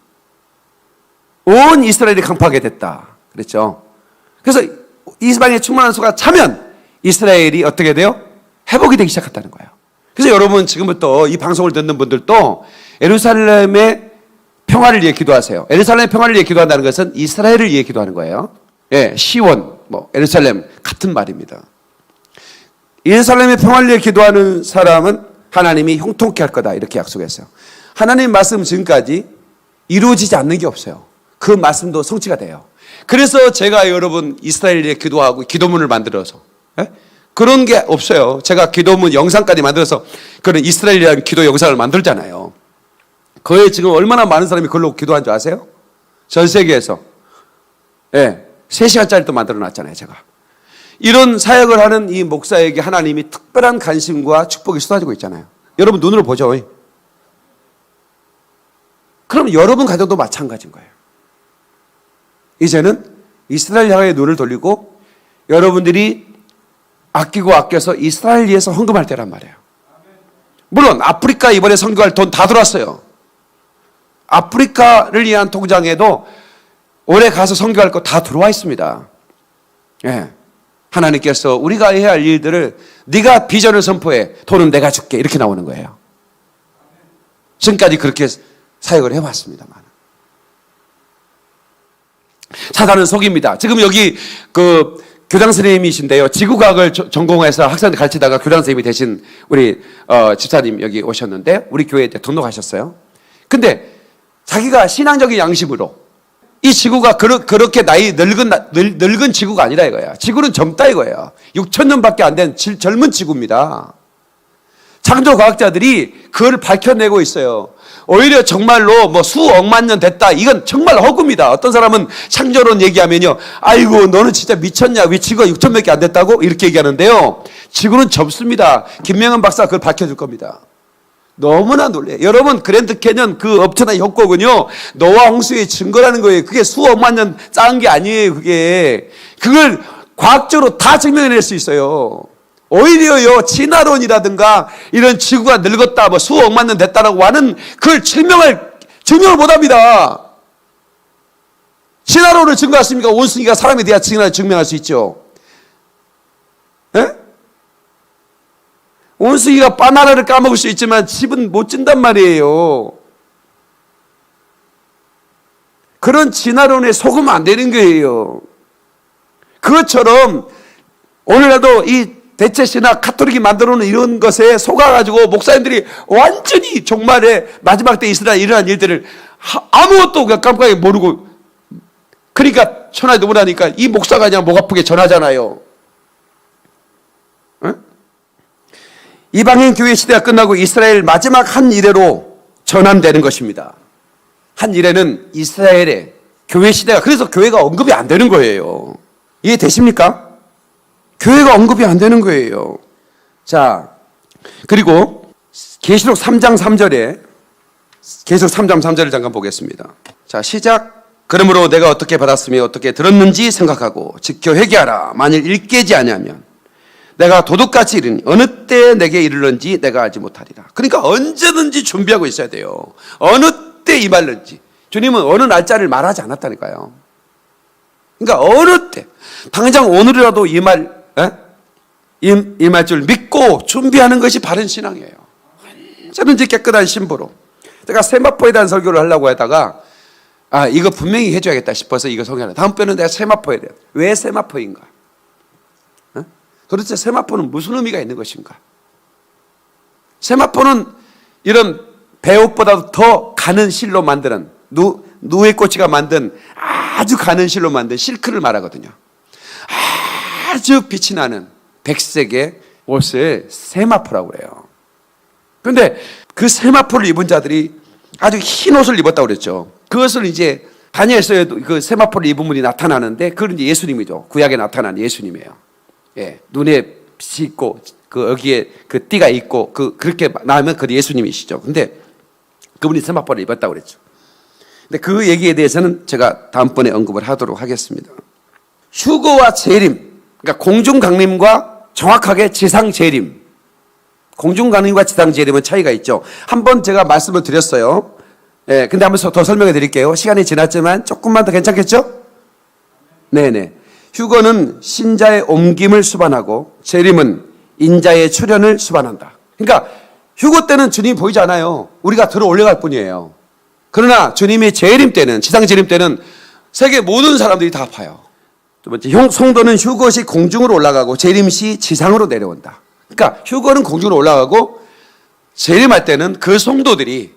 온 이스라엘이 강파하게 됐다. 그랬죠. 그래서 이방인의 충만한 수가 차면 이스라엘이 어떻게 돼요? 회복이 되기 시작했다는 거예요. 그래서 여러분 지금부터 이 방송을 듣는 분들도 예루살렘의 평화를 위해 기도하세요. 예루살렘의 평화를 위해 기도한다는 것은 이스라엘을 위해 기도하는 거예요. 예, 시온, 예루살렘 같은 말입니다. 예루살렘의 평화를 위해 기도하는 사람은 하나님이 형통케 할 거다 이렇게 약속했어요. 하나님 말씀 지금까지 이루어지지 않는 게 없어요. 그 말씀도 성취가 돼요. 그래서 제가 여러분 이스라엘을 위해 기도하고 기도문을 만들어서 그런 게 없어요. 제가 기도문 영상까지 만들어서 그런 이스라엘에 대한 기도 영상을 만들잖아요. 그에 지금 얼마나 많은 사람이 그걸로 기도한 줄 아세요? 전 세계에서. 3시간짜리 또 만들어 놨잖아요, 제가. 이런 사역을 하는 이 목사에게 하나님이 특별한 관심과 축복이 쏟아지고 있잖아요. 여러분 눈으로 보죠. 그럼 여러분 가정도 마찬가지인 거예요. 이제는 이스라엘 향해 눈을 돌리고 여러분들이 아끼고 아껴서 이스라엘 위해서 헌금할 때란 말이에요. 물론 아프리카 이번에 선교할 돈 다 들어왔어요. 아프리카를 위한 통장에도 올해 가서 선교할 거 다 들어와 있습니다. 하나님께서 우리가 해야 할 일들을 네가 비전을 선포해. 돈은 내가 줄게. 이렇게 나오는 거예요. 지금까지 그렇게 사역을 해왔습니다만. 사단은 속입니다. 지금 여기 그 교장 선생님이신데요. 지구과학을 전공해서 학생들 가르치다가 교장 선생님이 되신 우리 집사님 여기 오셨는데 우리 교회에 등록하셨어요. 근데 자기가 신앙적인 양심으로 이 지구가 그렇게 나이 늙은 지구가 아니라 이거야. 지구는 젊다 이거예요. 6,000년밖에 안 된 젊은 지구입니다. 창조과학자들이 그걸 밝혀내고 있어요. 오히려 정말로 뭐 수억만 년 됐다. 이건 정말 허구입니다. 어떤 사람은 창조론 얘기하면요. 아이고 너는 진짜 미쳤냐. 왜 지구가 6,000몇개 안 됐다고? 이렇게 얘기하는데요. 지구는 젊습니다. 김명은 박사가 그걸 밝혀줄 겁니다. 너무나 놀래요. 여러분 그랜드 캐년 그 엄청난 협곡은요. 노아 홍수의 증거라는 거예요. 그게 수억만 년 쌓은 게 아니에요. 그걸 과학적으로 다 증명해낼 수 있어요. 오히려요 진화론이라든가 이런 지구가 늙었다 뭐 수억만 년 됐다라고 하는 그걸 증명을 못합니다. 진화론을 증거했습니까? 원숭이가 사람에 대한 진화를 증명할 수 있죠. 에? 원숭이가 바나나를 까먹을 수 있지만 집은 못 진단 말이에요. 그런 진화론에 속으면 안 되는 거예요. 그것처럼 오늘날도 이 대체 신학 카톨릭이 만들어놓은 이런 것에 속아가지고 목사님들이 완전히 종말에 마지막 때 이스라엘 일어난 일들을 아무것도 깜깜하게 모르고 그러니까 천하에 넘어나니까 이 목사가 그냥 목 아프게 전하잖아요. 응? 이방인 교회 시대가 끝나고 이스라엘 마지막 한 이래로 전환되는 것입니다. 한 이래는 이스라엘의 교회 시대가 그래서 교회가 언급이 안 되는 거예요. 이해되십니까? 교회가 언급이 안 되는 거예요. 자, 그리고 계시록 3장 3절에 계시록 3장 3절을 잠깐 보겠습니다. 자, 시작. 그러므로 내가 어떻게 받았으며 어떻게 들었는지 생각하고 지켜 회개하라. 만일 일깨지 아니하면 내가 도둑같이 이르니 어느 때 내게 이르는지 내가 알지 못하리라. 그러니까 언제든지 준비하고 있어야 돼요. 어느 때 임할는지. 주님은 어느 날짜를 말하지 않았다니까요. 그러니까 어느 때 당장 오늘이라도 임할 줄 믿고 준비하는 것이 바른 신앙이에요. 언제든지 깨끗한 신부로. 제가 세마포에 대한 설교를 하려고 하다가 이거 분명히 해줘야겠다 싶어서 이거 소개하라. 다음번에는 내가 세마포에 대해 왜 세마포인가? 도대체 세마포는 무슨 의미가 있는 것인가? 세마포는 이런 배옷보다도 더 가는 실로 만드는 누에 꼬치가 만든 아주 가는 실로 만든 실크를 말하거든요. 아주 빛이 나는 백색의 옷을 세마포라고 그래요. 그런데 그 세마포를 입은 자들이 아주 흰 옷을 입었다고 그랬죠. 그것을 이제 다니엘서에도 그 세마포를 입은 분이 나타나는데 그건 이제 예수님이죠. 구약에 나타난 예수님이에요. 예, 눈에 빛이 있고 그 여기에 그 띠가 있고 그렇게 나오면 그 예수님이시죠. 근데 그분이 세마포를 입었다고 그랬죠. 근데 그 얘기에 대해서는 제가 다음번에 언급을 하도록 하겠습니다. 휴거와 재림, 그러니까 공중강림과 정확하게 지상재림. 공중강림과 지상재림은 차이가 있죠. 한번 제가 말씀을 드렸어요. 예, 근데 한번 더 설명해 드릴게요. 시간이 지났지만 조금만 더 괜찮겠죠? 네네. 휴거는 신자의 옮김을 수반하고 재림은 인자의 출현을 수반한다. 그러니까 휴거 때는 주님이 보이지 않아요. 우리가 들어 올려갈 뿐이에요. 그러나 주님의 재림 때는, 지상 재림 때는 세계 모든 사람들이 다 아파요. 두 번째, 성도는 휴거 시 공중으로 올라가고 재림 시 지상으로 내려온다. 그러니까 휴거는 공중으로 올라가고 재림할 때는 그 성도들이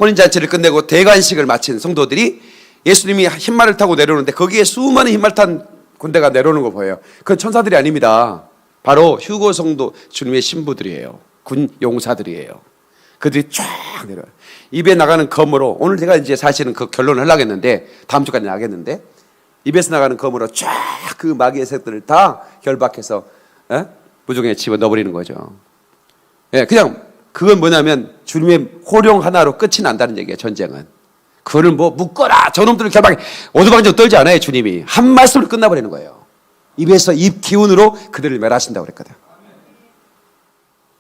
혼인잔치를 끝내고 대관식을 마친 성도들이 예수님이 흰말을 타고 내려오는데 거기에 수많은 흰말 탄 군대가 내려오는 거 보여요. 그건 천사들이 아닙니다. 바로 휴거 성도 주님의 신부들이에요. 군 용사들이에요. 그들이 쫙 내려와요. 입에 나가는 검으로, 오늘 제가 이제 사실은 그 결론을 하려고 했는데 다음 주까지 나가겠는데, 입에서 나가는 검으로 쫙 그 마귀의 색들을 다 결박해서 무중에 집어넣어버리는 거죠. 예, 그냥 그건 뭐냐면 주님의 호령 하나로 끝이 난다는 얘기예요. 전쟁은. 그거를 뭐 묶어라 저놈들을 결박해 오두방정 떨지 않아요. 주님이 한 말씀으로 끝나버리는 거예요. 입에서 입 기운으로 그들을 멸하신다고 그랬거든.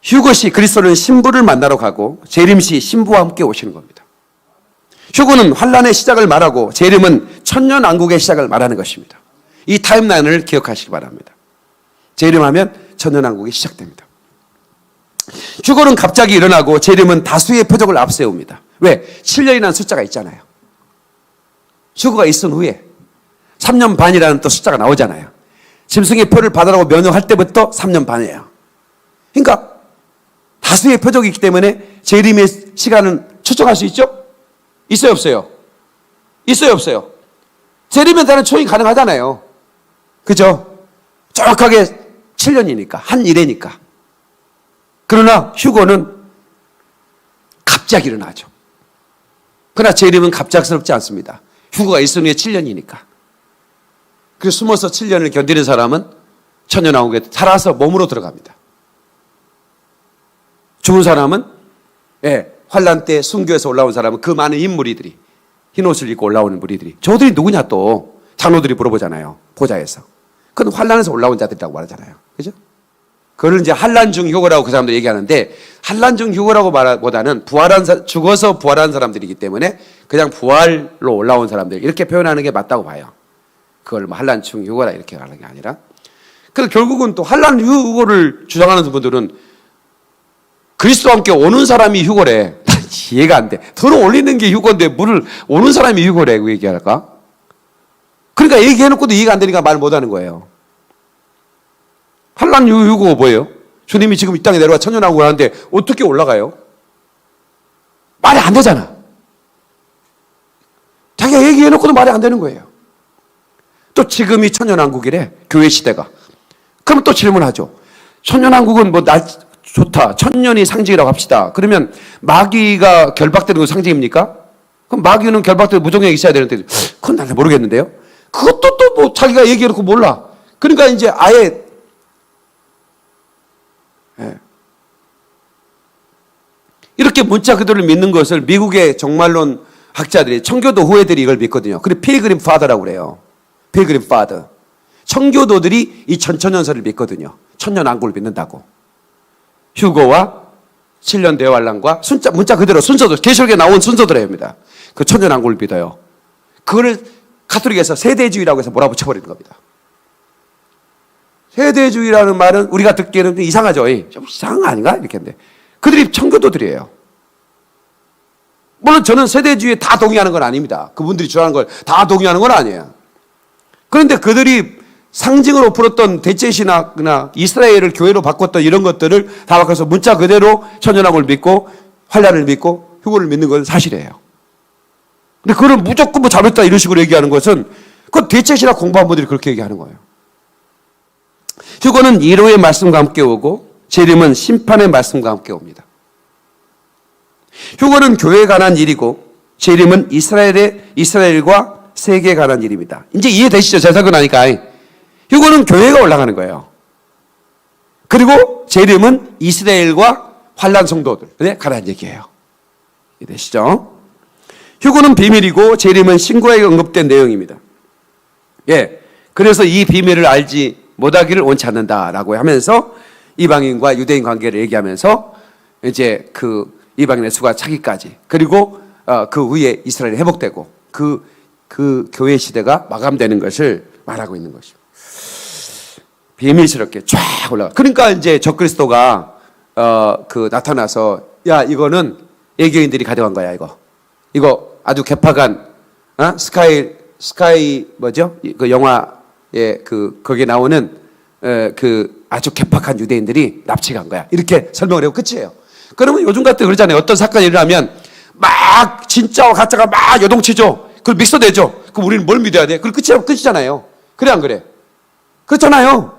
휴거시 그리스도는 신부를 만나러 가고 재림시 신부와 함께 오시는 겁니다. 휴거는 환란의 시작을 말하고 재림은 천년왕국의 시작을 말하는 것입니다. 이 타임라인을 기억하시기 바랍니다. 재림하면 천년왕국이 시작됩니다. 휴거는 갑자기 일어나고 재림은 다수의 표적을 앞세웁니다. 왜? 7년이라는 숫자가 있잖아요. 휴거가 있은 후에 3년 반이라는 또 숫자가 나오잖아요. 짐승의 표를 받으라고 명령할 때부터 3년 반이에요. 그러니까 다수의 표적이 있기 때문에 재림의 시간은 추정할 수 있죠? 있어요, 없어요? 있어요, 없어요? 재림에 대한 추정이 가능하잖아요. 그죠? 정확하게 7년이니까, 한 일회니까. 그러나 휴거는 갑자기 일어나죠. 그러나 재림은 갑작스럽지 않습니다. 휴거가 있은 후에 7년이니까. 그래서 숨어서 7년을 견디는 사람은 천년왕국에 살아서 몸으로 들어갑니다. 죽은 사람은 환란 때 순교해서 올라온 사람은 그 많은 인무리들이 흰옷을 입고 올라오는 무리들이 저들이 누구냐 또 장로들이 물어보잖아요. 보좌에서. 그건 환란에서 올라온 자들이라고 말하잖아요. 그죠? 그걸 이제 환란 중 휴거라고 그 사람들이 얘기하는데 환란 중 휴거라고 말보다는 죽어서 부활한 사람들이기 때문에 그냥 부활로 올라온 사람들 이렇게 표현하는 게 맞다고 봐요. 그걸 뭐 환란 중 휴거라 이렇게 말하는 게 아니라. 그래서 결국은 또 환란 휴거를 주장하는 분들은 그리스도와 함께 오는 사람이 휴거래. 이해가 안 돼. 들어 올리는 게 휴거인데 물을 오는 사람이 휴거래. 그 얘기할까? 그러니까 얘기해놓고도 이해가 안 되니까 말 못하는 거예요. 환란 휴거가 뭐예요? 주님이 지금 이 땅에 내려와 천년왕국을 하는데 어떻게 올라가요? 말이 안 되잖아. 자기가 얘기해놓고도 말이 안 되는 거예요. 또 지금이 천년왕국이래. 교회 시대가. 그럼 또 질문하죠. 천년왕국은 뭐 좋다. 천년이 상징이라고 합시다. 그러면 마귀가 결박되는 건 상징입니까? 그럼 마귀는 결박되고 무정력이 있어야 되는데 그건 난 모르겠는데요. 그것도 또 뭐 자기가 얘기해놓고 몰라. 그러니까 이제 아예 이렇게 문자 그대로 믿는 것을 미국의 종말론 학자들이 청교도 후예들이 이걸 믿거든요. 그리고 필그림 파더라고 그래요. 필그림 파더. 청교도들이 이 천천연설을 믿거든요. 천년왕국을 믿는다고. 휴거와 7년 대환란과 문자 그대로 순서도 계시록에 나온 순서대로입니다. 그 천년왕국을 믿어요. 그거를 가톨릭에서 세대주의라고 해서 몰아붙여버리는 겁니다. 세대주의라는 말은 우리가 듣기에는 좀 이상하죠. 좀 이상한 거 아닌가? 이렇게 했는데 그들이 청교도들이에요. 물론 저는 세대주의에 다 동의하는 건 아닙니다. 그분들이 주장하는 걸 다 동의하는 건 아니에요. 그런데 그들이 상징으로 풀었던 대제신학이나 이스라엘을 교회로 바꿨던 이런 것들을 다 바꿔서 문자 그대로 천년왕국을 믿고 환란을 믿고 휴거를 믿는 건 사실이에요. 근데 그걸 무조건 뭐 잘못했다 이런 식으로 얘기하는 것은 그건 대제신학 공부한 분들이 그렇게 얘기하는 거예요. 휴거는 이로의 말씀과 함께 오고 재림은 심판의 말씀과 함께 옵니다. 휴거는 교회에 관한 일이고 재림은 이스라엘과 세계에 관한 일입니다. 이제 이해되시죠? 잘 설교 나니까. 휴거는 교회가 올라가는 거예요. 그리고 재림은 이스라엘과 환란 성도들에 관한 얘기예요. 이해되시죠? 휴거는 비밀이고 재림은 신구약에 언급된 내용입니다. 그래서 이 비밀을 알지 못하기를 원치 않는다라고 하면서 이방인과 유대인 관계를 얘기하면서 이제 그 이방인의 수가 차기까지 그리고 그 후에 이스라엘이 회복되고 그 교회 시대가 마감되는 것을 말하고 있는 것입니다. 비밀스럽게 쫙 올라가. 그러니까 이제 적그리스도가 나타나서 야 이거는 외교인들이 가져간 거야 이거 아주 개파간 스카이 뭐죠? 그 영화에 거기에 나오는 그 아주 개팍한 유대인들이 납치간 거야. 이렇게 설명을 하고 끝이에요. 그러면 요즘 같은 그러잖아요. 어떤 사건이 일어나면 막 진짜와 가짜가 막 요동치죠. 그걸 믹서되죠. 그럼 우리는 뭘 믿어야 돼? 그걸 끝이잖아요. 그래 안 그래? 그렇잖아요.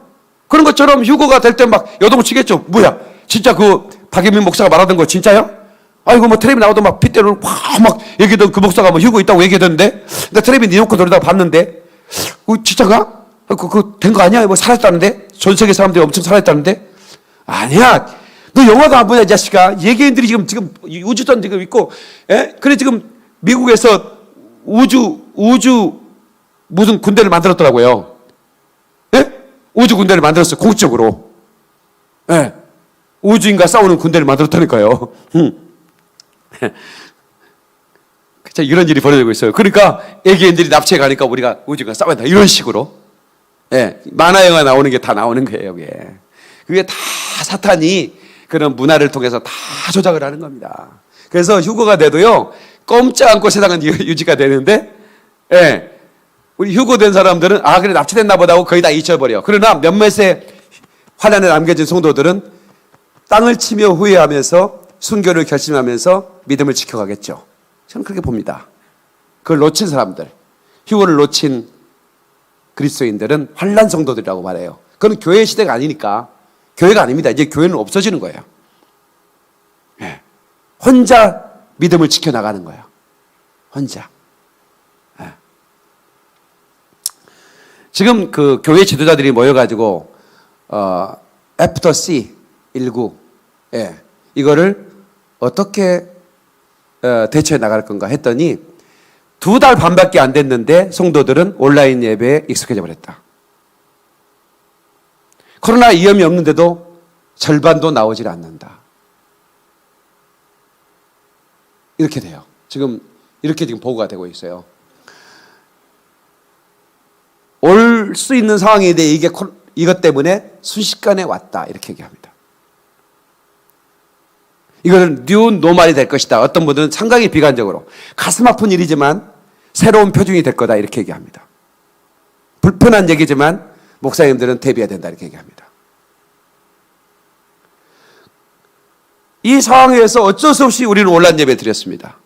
그런 것처럼 휴거가 될 때 막 요동치겠죠. 뭐야? 진짜 그 박예민 목사가 말하던 거 진짜야? 아이고 뭐 텔레비 나오던 막 핏대로 막 얘기하던 그 목사가 뭐 휴거 있다고 얘기하던데 나 텔레비 내놓고 돌리다가 봤는데 진짜가? 된 거 아니야? 뭐 살았다는데? 전 세계 사람들이 엄청 살았다는데? 아니야. 너 영화도 안 보냐, 이 자식아. 예계인들이 지금 우주선 지금 있고, 그래, 지금 미국에서 우주 무슨 군대를 만들었더라고요. 우주 군대를 만들었어요. 공식적으로. 우주인과 싸우는 군대를 만들었다니까요. 이런 일이 벌어지고 있어요. 그러니까 예계인들이 납치해 가니까 우리가 우주인과 싸워야 된다. 이런 식으로. 만화 영화 나오는 게 다 나오는 거예요, 여기에. 그게 다 사탄이 그런 문화를 통해서 다 조작을 하는 겁니다. 그래서 휴거가 돼도요, 꼼짝 않고 세상은 유지가 되는데, 예, 우리 휴거된 사람들은 그래 납치됐나 보다 하고 거의 다 잊혀버려. 그러나 몇몇의 환란에 남겨진 성도들은 땅을 치며 후회하면서 순교를 결심하면서 믿음을 지켜가겠죠. 저는 그렇게 봅니다. 그걸 놓친 사람들, 휴거를 놓친 그리스도인들은 환란 성도들이라고 말해요. 그건 교회 시대가 아니니까. 교회가 아닙니다. 이제 교회는 없어지는 거예요. 예. 혼자 믿음을 지켜나가는 거예요. 혼자. 예. 지금 그 교회 지도자들이 모여가지고 애프터 C19 이거를 어떻게 대처해 나갈 건가 했더니 2달 반밖에 안 됐는데 성도들은 온라인 예배에 익숙해져 버렸다. 코로나 위험이 없는데도 절반도 나오질 않는다. 이렇게 돼요. 이렇게 지금 보고가 되고 있어요. 올 수 있는 상황인데 이것 때문에 순식간에 왔다. 이렇게 얘기합니다. 이거는 뉴 노멀이 될 것이다. 어떤 분들은 상당히 비관적으로 가슴 아픈 일이지만 새로운 표준이 될 거다. 이렇게 얘기합니다. 불편한 얘기지만 목사님들은 대비해야 된다. 이렇게 얘기합니다. 이 상황에서 어쩔 수 없이 우리는 온라인 예배 드렸습니다.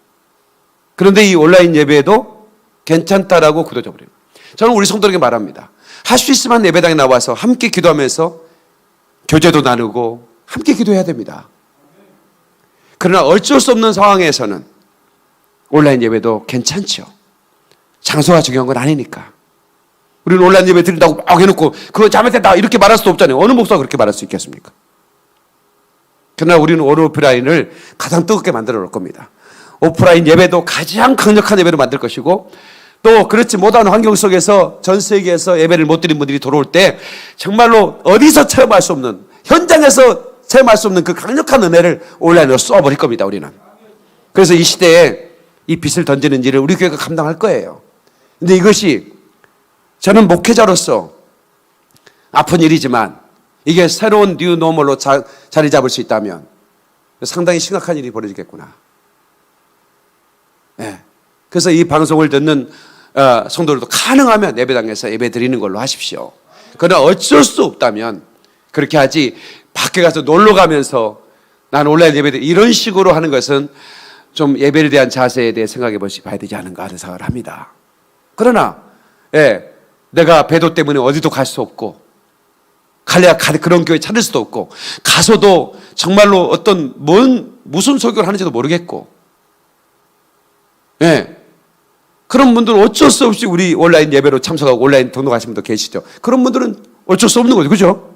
그런데 이 온라인 예배도 괜찮다라고 굳어져 버립니다. 저는 우리 성도에게 말합니다. 할 수 있으면 예배당에 나와서 함께 기도하면서 교제도 나누고 함께 기도해야 됩니다. 그러나 어쩔 수 없는 상황에서는 온라인 예배도 괜찮죠. 장소가 중요한 건 아니니까. 우리는 온라인 예배 드린다고 막 해놓고 그거 잘못했다 이렇게 말할 수도 없잖아요. 어느 목사가 그렇게 말할 수 있겠습니까? 그러나 우리는 오프라인을 가장 뜨겁게 만들어 놓을 겁니다. 오프라인 예배도 가장 강력한 예배로 만들 것이고 또 그렇지 못한 환경 속에서 전 세계에서 예배를 못 드린 분들이 돌아올 때 정말로 어디서 체험할 수 없는 현장에서 체험할 수 없는 그 강력한 은혜를 온라인으로 쏘아버릴 겁니다. 우리는. 그래서 이 시대에 이 빛을 던지는 일을 우리 교회가 감당할 거예요. 근데 이것이 저는 목회자로서 아픈 일이지만 이게 새로운 뉴 노멀로 자리 잡을 수 있다면 상당히 심각한 일이 벌어지겠구나. 네. 그래서 이 방송을 듣는 성도들도 가능하면 예배당에서 예배 드리는 걸로 하십시오. 그러나 어쩔 수 없다면 그렇게 하지 밖에 가서 놀러 가면서 난 온라인 예배 이런 식으로 하는 것은 좀 예배에 대한 자세에 대해 생각해 봐야 되지 않은가 하는 생각을 합니다. 그러나 내가 배도 때문에 어디도 갈 수 없고 갈래야 그런 교회 찾을 수도 없고 가서도 정말로 어떤 무슨 설교를 하는지도 모르겠고 그런 분들은 어쩔 수 없이 우리 온라인 예배로 참석하고 온라인 등록하신 분도 계시죠. 그런 분들은 어쩔 수 없는 거죠. 그죠?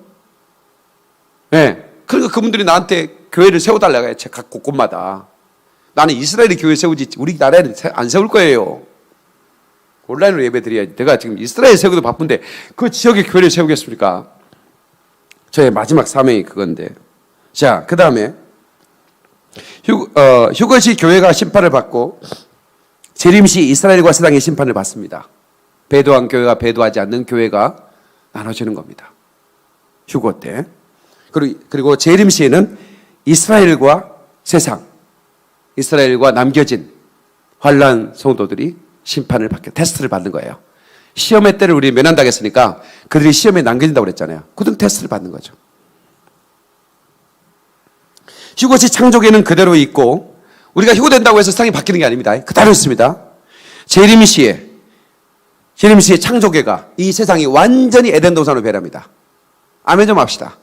그러니까 그분들이 나한테 교회를 세워달라고 해요. 각 곳곳마다. 나는 이스라엘의 교회 세우지 우리나라에는 안 세울 거예요. 온라인으로 예배 드려야지. 내가 지금 이스라엘 세우기도 바쁜데 그 지역에 교회를 세우겠습니까? 저의 마지막 사명이 그건데. 자, 그 다음에 휴거시 교회가 심판을 받고 재림시 이스라엘과 세상의 심판을 받습니다. 배도한 교회가 배도하지 않는 교회가 나눠지는 겁니다. 휴거 때. 그리고 재림시에는 이스라엘과 세상, 이스라엘과 남겨진 환난 성도들이 심판을 받게 테스트를 받는 거예요. 시험의 때를 우리 면한다겠으니까 그들이 시험에 남겨진다고 그랬잖아요. 그들은 테스트를 받는 거죠. 휴거시 창조계는 그대로 있고 우리가 휴거된다고 해서 세상이 바뀌는 게 아닙니다. 그대로 있습니다. 재림시의 창조계가 이 세상이 완전히 에덴 동산으로 변합니다. 아멘 좀 합시다.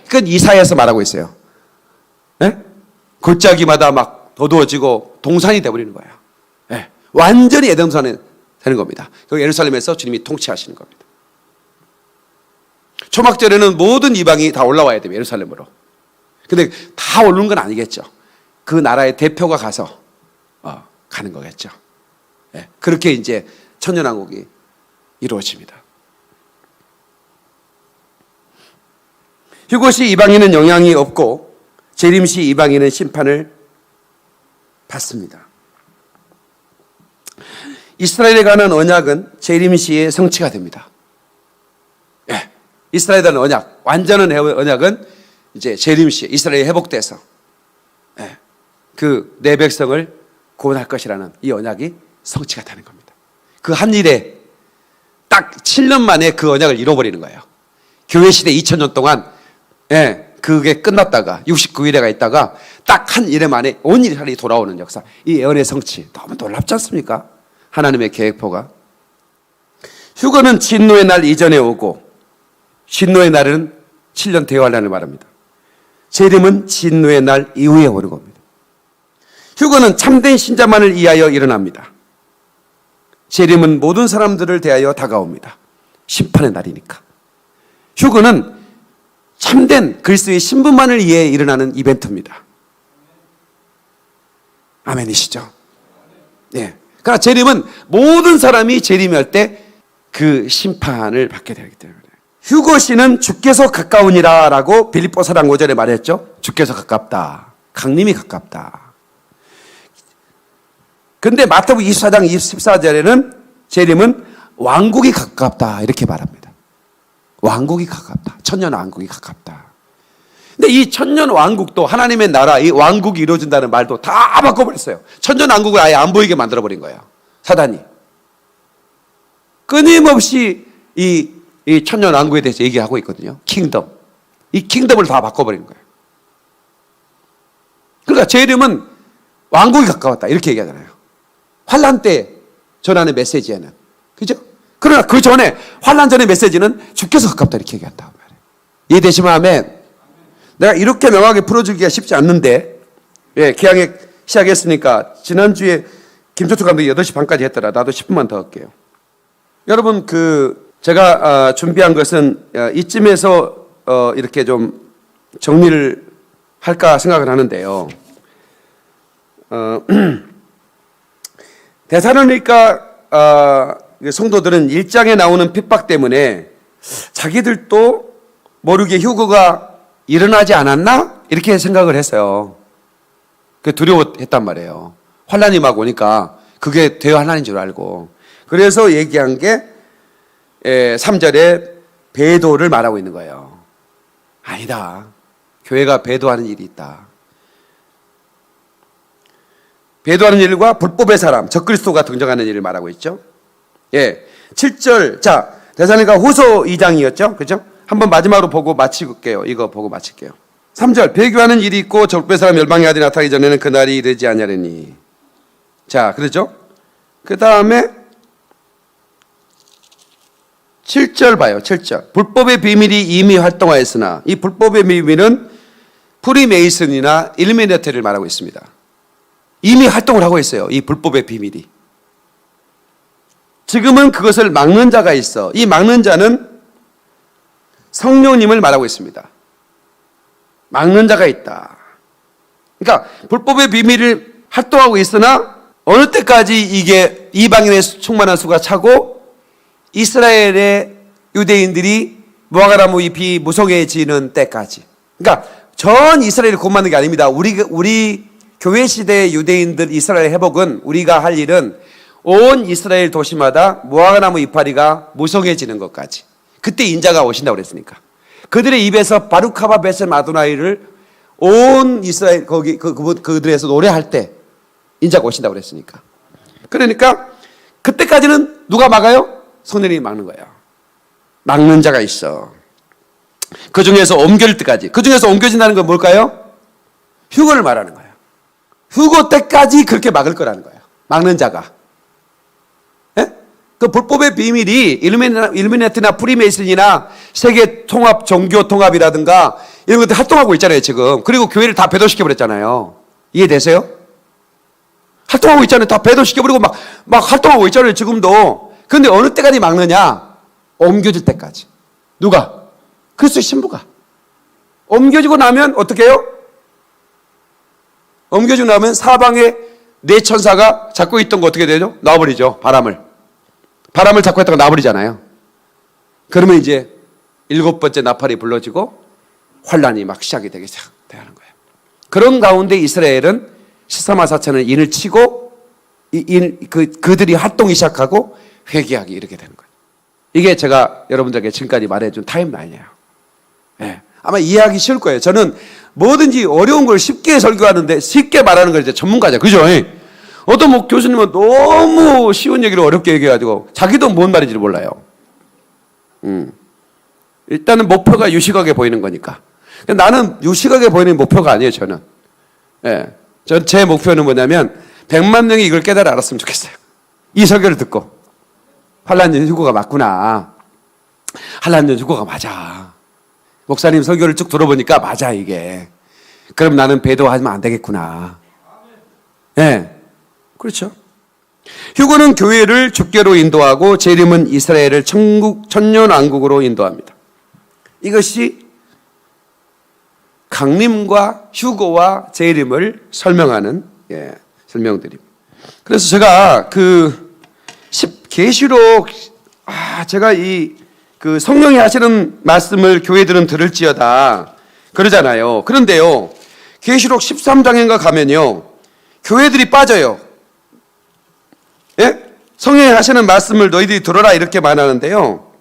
그건 이사야에서 말하고 있어요. 골짜기마다 막 어두워지고 동산이 되어버리는 거예요. 완전히 에덴 동산이 되는 겁니다. 그 예루살렘에서 주님이 통치하시는 겁니다. 초막절에는 모든 이방이 다 올라와야 돼요. 예루살렘으로. 근데 다 오는 건 아니겠죠. 그 나라의 대표가 가서 가는 거겠죠. 그렇게 이제 천년왕국이 이루어집니다. 휴거시 이방인은 영향이 없고 재림시 이방인은 심판을 받습니다. 이스라엘에 관한 언약은 재림시의 성취가 됩니다. 이스라엘에 관한 언약, 완전한 언약은 이제 재림 시에 이스라엘이 회복돼서 그 내 백성을 구원할 것이라는 이 언약이 성취가 되는 겁니다. 그 한 일에 딱 7년 만에 그 언약을 잃어버리는 거예요. 교회 시대 2000년 동안 그게 끝났다가 69일에가 있다가 딱 한 일에 만에 온 일이 돌아오는 역사. 이 예언의 성취 너무 놀랍지 않습니까? 하나님의 계획표가. 휴거는 진노의 날 이전에 오고 진노의 날은 7년 대환란을 말합니다. 재림은 진노의 날 이후에 오는 겁니다. 휴거는 참된 신자만을 위하여 일어납니다. 재림은 모든 사람들을 대하여 다가옵니다. 심판의 날이니까. 휴거는 참된 그리스도의 신분만을 위해 일어나는 이벤트입니다. 아멘이시죠? 예. 그러나 재림은 모든 사람이 재림할 때 그 심판을 받게 되기 때문에. 휴거시는 주께서 가까우니라 라고 빌립보 4장 5절에 말했죠. 주께서 가깝다. 강림이 가깝다. 근데 마태복음 24장 14절에는 재림은 왕국이 가깝다 이렇게 말합니다. 왕국이 가깝다. 천년 왕국이 가깝다. 근데 이 천년 왕국도 하나님의 나라, 이 왕국이 이루어진다는 말도 다 바꿔버렸어요. 천년 왕국을 아예 안 보이게 만들어버린 거예요. 사단이. 끊임없이 이 천년 왕국에 대해서 얘기하고 있거든요. 킹덤. 이 킹덤을 다 바꿔버린 거예요. 그러니까 재림은 왕국이 가까웠다 이렇게 얘기하잖아요. 환란 때 전하는 메시지에는. 그죠? 그러나 그 전에 환란 전의 메시지는 주께서 가깝다 이렇게 얘기한다고 말해요. 이해되시면 아멘. 내가 이렇게 명확하게 풀어주기가 쉽지 않는데 기왕에 시작했으니까 지난주에 김초철 감독이 8시 반까지 했더라. 나도 10분만 더 할게요. 여러분 제가 준비한 것은 이쯤에서 이렇게 좀 정리를 할까 생각을 하는데요. 데살로니가 성도들은 1장에 나오는 핍박 때문에 자기들도 모르게 휴거가 일어나지 않았나? 이렇게 생각을 했어요. 두려워했단 말이에요. 환란이 막 오니까 그게 대환란인 줄 알고. 그래서 얘기한 게 3절에 배도를 말하고 있는 거예요. 아니다. 교회가 배도하는 일이 있다. 배도하는 일과 불법의 사람, 적그리스도가 등장하는 일을 말하고 있죠. 7절, 자, 데살로니가 후서 2장이었죠. 그죠? 한번 마지막으로 보고 마칠게요. 이거 보고 마칠게요. 3절, 배교하는 일이 있고 적불의 사람 멸망의 아들이 나타나기 전에는 그날이 이르지 아니하리니. 자, 그렇죠? 그 다음에 7절 봐요. 7절. 불법의 비밀이 이미 활동하였으나 이 불법의 비밀은 프리메이슨이나 일루미나티를 말하고 있습니다. 이미 활동을 하고 있어요. 이 불법의 비밀이. 지금은 그것을 막는 자가 있어. 이 막는 자는 성령님을 말하고 있습니다. 막는 자가 있다. 그러니까 불법의 비밀을 활동하고 있으나 어느 때까지 이게 이방인의 충만한 수가 차고 이스라엘의 유대인들이 무화과나무 잎이 무성해지는 때까지. 그러니까 전 이스라엘이 곧 만든 게 아닙니다. 우리 교회 시대의 유대인들 이스라엘 회복은 우리가 할 일은 온 이스라엘 도시마다 무화과나무 이파리가 무성해지는 것까지. 그때 인자가 오신다고 그랬으니까. 그들의 입에서 바루카바 베셈 아도나이를 온 이스라엘 그들에서 노래할 때 인자가 오신다고 그랬으니까. 그러니까 그때까지는 누가 막아요? 성령님이 막는 거예요. 막는 자가 있어. 그 중에서 옮겨질 때까지. 그 중에서 옮겨진다는 건 뭘까요? 휴거를 말하는 거예요. 휴거 때까지 그렇게 막을 거라는 거예요. 막는 자가. 그 불법의 비밀이 일루미나티나 프리메이슨이나 세계 통합, 종교 통합이라든가 이런 것들 활동하고 있잖아요, 지금. 그리고 교회를 다 배도시켜 버렸잖아요. 이해되세요? 활동하고 있잖아요. 다 배도시켜 버리고 막 활동하고 있잖아요, 지금도. 그런데 어느 때까지 막느냐? 옮겨질 때까지. 누가? 그리스도의 신부가. 옮겨지고 나면 어떻게 해요? 옮겨지고 나면 사방에 네 천사가 잡고 있던 거 어떻게 되죠? 놔버리죠, 바람을 잡고 있다가 놔버리잖아요. 그러면 이제 7번째 나팔이 불러지고 환란이 막 시작이 되는 거예요. 그런 가운데 이스라엘은 13만 4천을 인을 치고 그들이 활동이 시작하고 회개하기 이렇게 되는 거예요. 이게 제가 여러분들에게 지금까지 말해준 타임라인이에요. 아마 이해하기 쉬울 거예요. 저는 뭐든지 어려운 걸 쉽게 설교하는데 쉽게 말하는 걸 이제 전문가죠. 그죠? 어떤 뭐 교수님은 너무 쉬운 얘기를 어렵게 얘기해가지고 자기도 뭔 말인지 몰라요. 일단은 목표가 유식하게 보이는 거니까. 나는 유식하게 보이는 목표가 아니에요, 저는. 예. 제 목표는 뭐냐면 100만 명이 이걸 깨달아 알았으면 좋겠어요. 이 설교를 듣고 환란 휴거가 맞구나. 환란 휴거가 맞아. 목사님 설교를 쭉 들어보니까 맞아 이게. 그럼 나는 배도하면 안 되겠구나. 예. 그렇죠. 휴거는 교회를 주께로 인도하고 재림은 이스라엘을 천년왕국으로 인도합니다. 이것이 강림과 휴거와 재림을 설명하는 설명들입니다. 그래서 제가 계시록 제가 그 성령이 하시는 말씀을 교회들은 들을지어다 그러잖아요. 그런데요, 계시록 13장인가 가면요, 교회들이 빠져요. 예? 성령이 하시는 말씀을 너희들이 들어라 이렇게 말하는데요,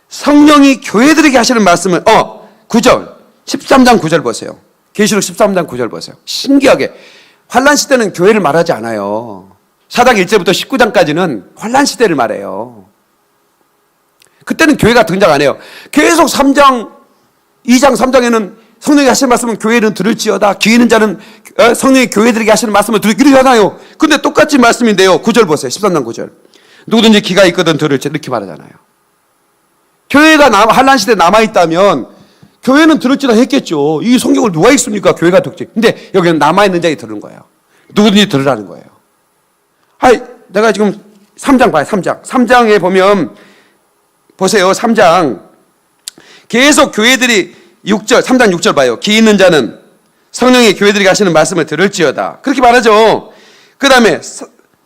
성령이 교회들에게 하시는 말씀을 9절 13장 9절 보세요. 계시록 13장 9절 보세요. 신기하게 환란 시대는 교회를 말하지 않아요. 사장 1절부터 19장까지는 환란 시대를 말해요. 그때는 교회가 등장 안 해요. 계속 3장 2장 3장에는 성령이 하시는 말씀은 교회는 들을지어다. 귀 있는 자는 성령이 교회들에게 하시는 말씀을 들으려나요. 근데 똑같이 말씀인데요, 9절 보세요. 13장 9절. 누구든지 귀가 있거든 들을지 이렇게 말하잖아요. 교회가 환란 시대에 남아있다면 교회는 들을지라 했겠죠. 이 성경을 누가 읽습니까? 교회가 듣지. 근데 여기는 남아있는 자들이 들은 거예요. 누구든지 들으라는 거예요. 내가 지금 3장 봐요. 3장에 보면 보세요. 3장 계속 교회들이 3장 6절 봐요. 귀 있는 자는 성령이 교회들에게 하시는 말씀을 들을지어다. 그렇게 말하죠. 그 다음에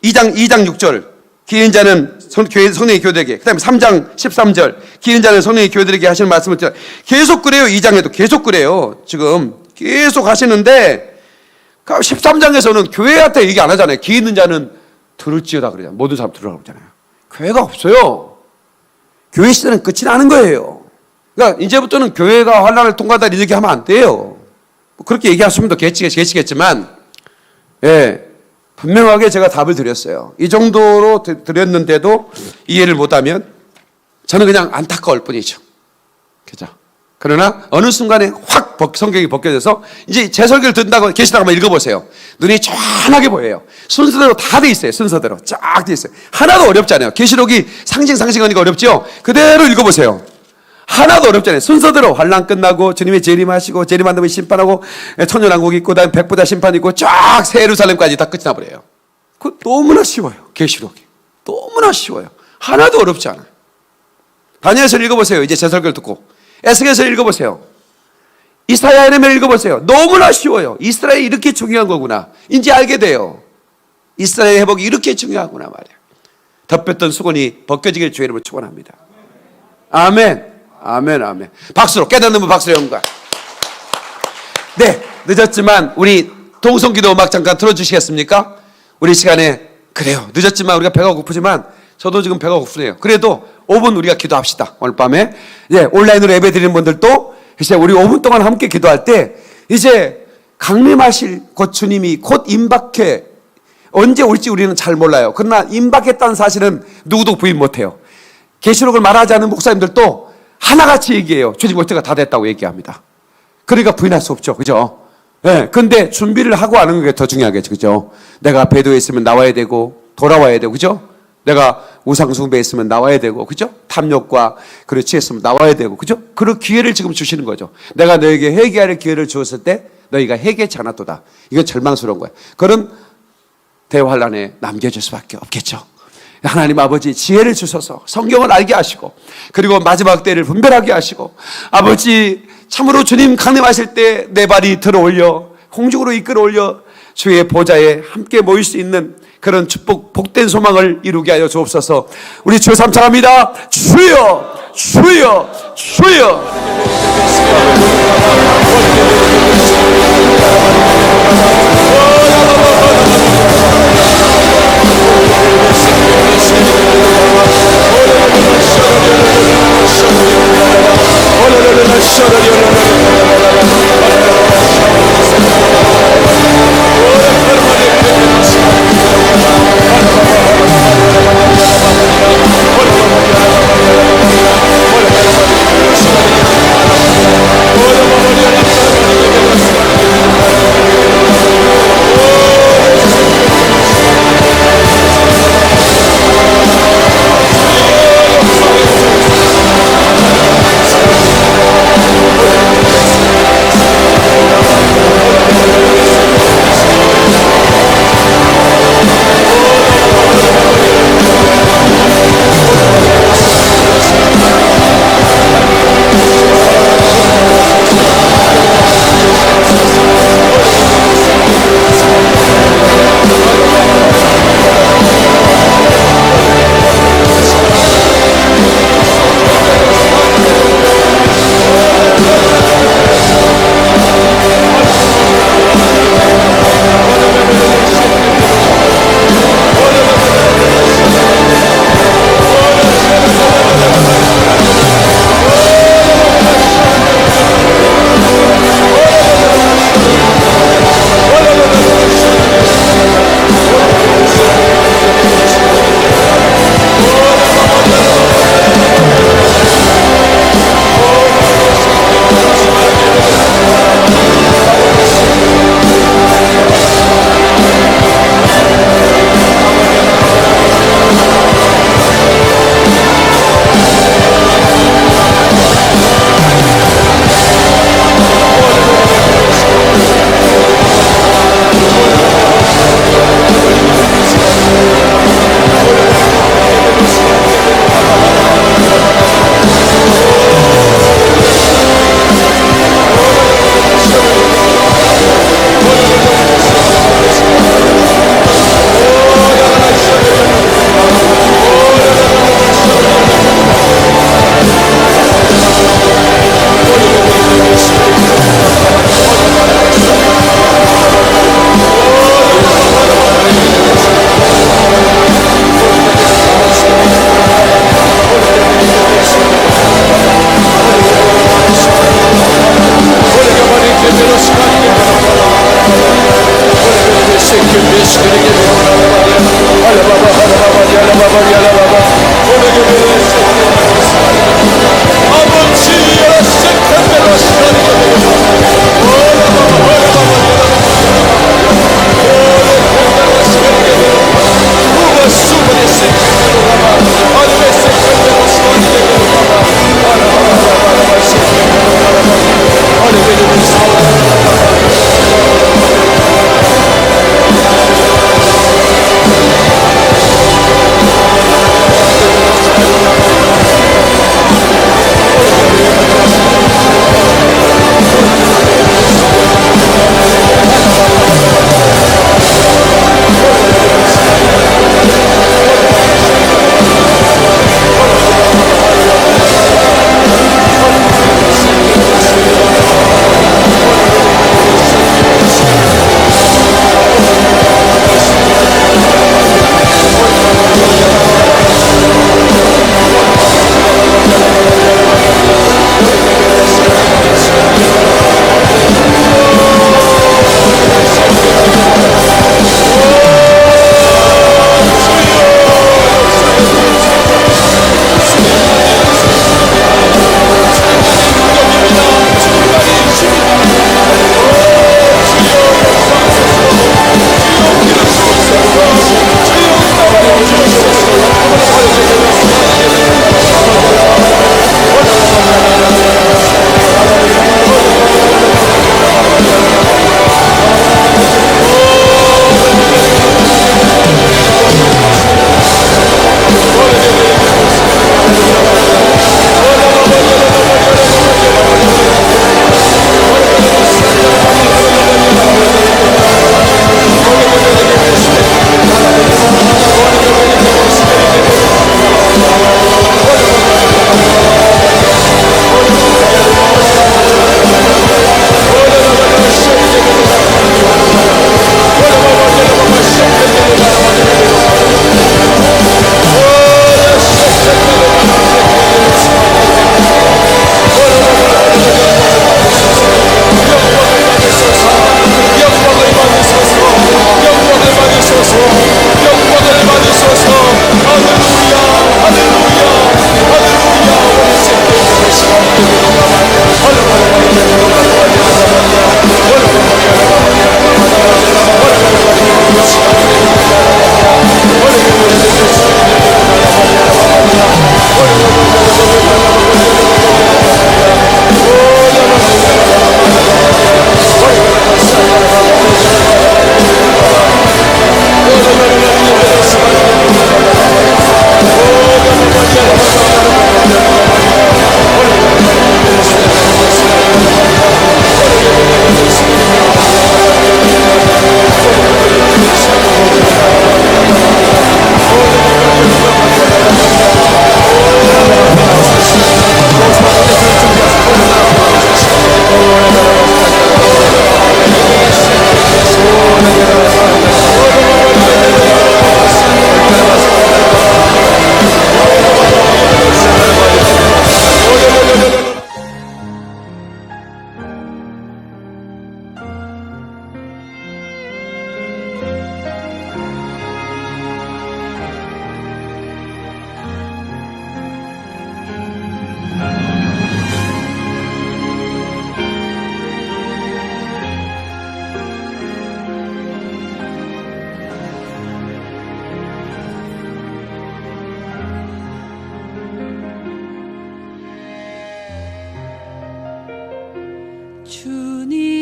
2장 6절 귀 있는 자는 성령이 교회들에게. 그 다음에 3장 13절 귀 있는 자는 성령이 교회들에게 하시는 말씀을 들어. 계속 그래요. 2장에도 계속 그래요. 지금 계속 하시는데 13장에서는 교회한테 얘기 안 하잖아요. 귀 있는 자는 들을지어다 그러잖아요. 모든 사람 들으라고 그러잖아요. 교회가 없어요. 교회 시대는 끝이 나는 거예요. 그러니까 이제부터는 교회가 환란을 통과하다 이렇게 하면 안 돼요. 그렇게 얘기하시면 더 계시겠지만, 분명하게 제가 답을 드렸어요. 이 정도로 드렸는데도 이해를 못하면 저는 그냥 안타까울 뿐이죠. 그죠? 그러나 어느 순간에 확 성경이 벗겨져서 이제 제 설교를 듣는다고 계시다고 한번 읽어보세요. 눈이 환하게 보여요. 순서대로 다 돼 있어요. 순서대로 쫙 돼 있어요. 하나도 어렵지 않아요. 계시록이 상징하니까 어렵죠? 그대로 읽어보세요. 하나도 어렵지 않아요. 순서대로 환란 끝나고 주님이 재림하시고 재림한 다음에 심판하고 천년왕국이 있고 그다음에 백보다 심판이 있고 쫙 새 예루살렘까지 다 끝이 나버려요. 그 너무나 쉬워요. 계시록이 너무나 쉬워요. 하나도 어렵지 않아요. 다니엘서 읽어보세요. 이제 제 설교를 듣고 에스겔서 읽어보세요. 이사야 예레미야 읽어보세요. 너무나 쉬워요. 이스라엘이 이렇게 중요한 거구나. 이제 알게 돼요. 이스라엘 회복이 이렇게 중요하구나 말이에요. 덮였던 수건이 벗겨지길 주의 이름으로 축원합니다. 아멘. 아멘. 아멘. 박수로 깨닫는 분 박수로 영광. 네, 늦었지만 우리 동성기도 음악 잠깐 틀어주시겠습니까? 우리 시간에 그래요. 늦었지만 우리가 배가 고프지만 저도 지금 배가 고프네요. 그래도 5분 우리가 기도합시다. 오늘 밤에 온라인으로 예배 드리는 분들도 이제 우리 5분 동안 함께 기도할 때 이제 강림하실 곧 주님이 곧 임박해 언제 올지 우리는 잘 몰라요. 그러나 임박했다는 사실은 누구도 부인 못해요. 계시록을 말하지 않는 목사님들도 하나같이 얘기해요. 주님 올 때가 다 됐다고 얘기합니다. 그러니까 부인할 수 없죠. 그죠? 근데 준비를 하고 하는 게 더 중요하겠죠. 그죠? 내가 배도에 있으면 나와야 되고 돌아와야 되고 그죠? 내가 우상숭배에 있으면 나와야 되고 그죠? 탐욕과 그릇 취했으면 나와야 되고 그죠? 그런 기회를 지금 주시는 거죠. 내가 너에게 회개할 기회를 주었을 때 너희가 회개치 않았도다. 이건 절망스러운 거예요. 그런 대환란에 남겨질 수밖에 없겠죠. 하나님 아버지 지혜를 주셔서 성경을 알게 하시고 그리고 마지막 때를 분별하게 하시고 아버지 참으로 주님 강림하실 때 내 발이 들어올려 공중으로 이끌어 올려 주의 보좌에 함께 모일 수 있는 그런 축복 복된 소망을 이루게 하여 주옵소서. 우리 주여 삼창합니다. 주여 주여 주여.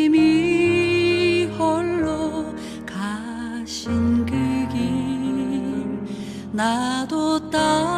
주님이 홀로 가신 그 길 나도 따라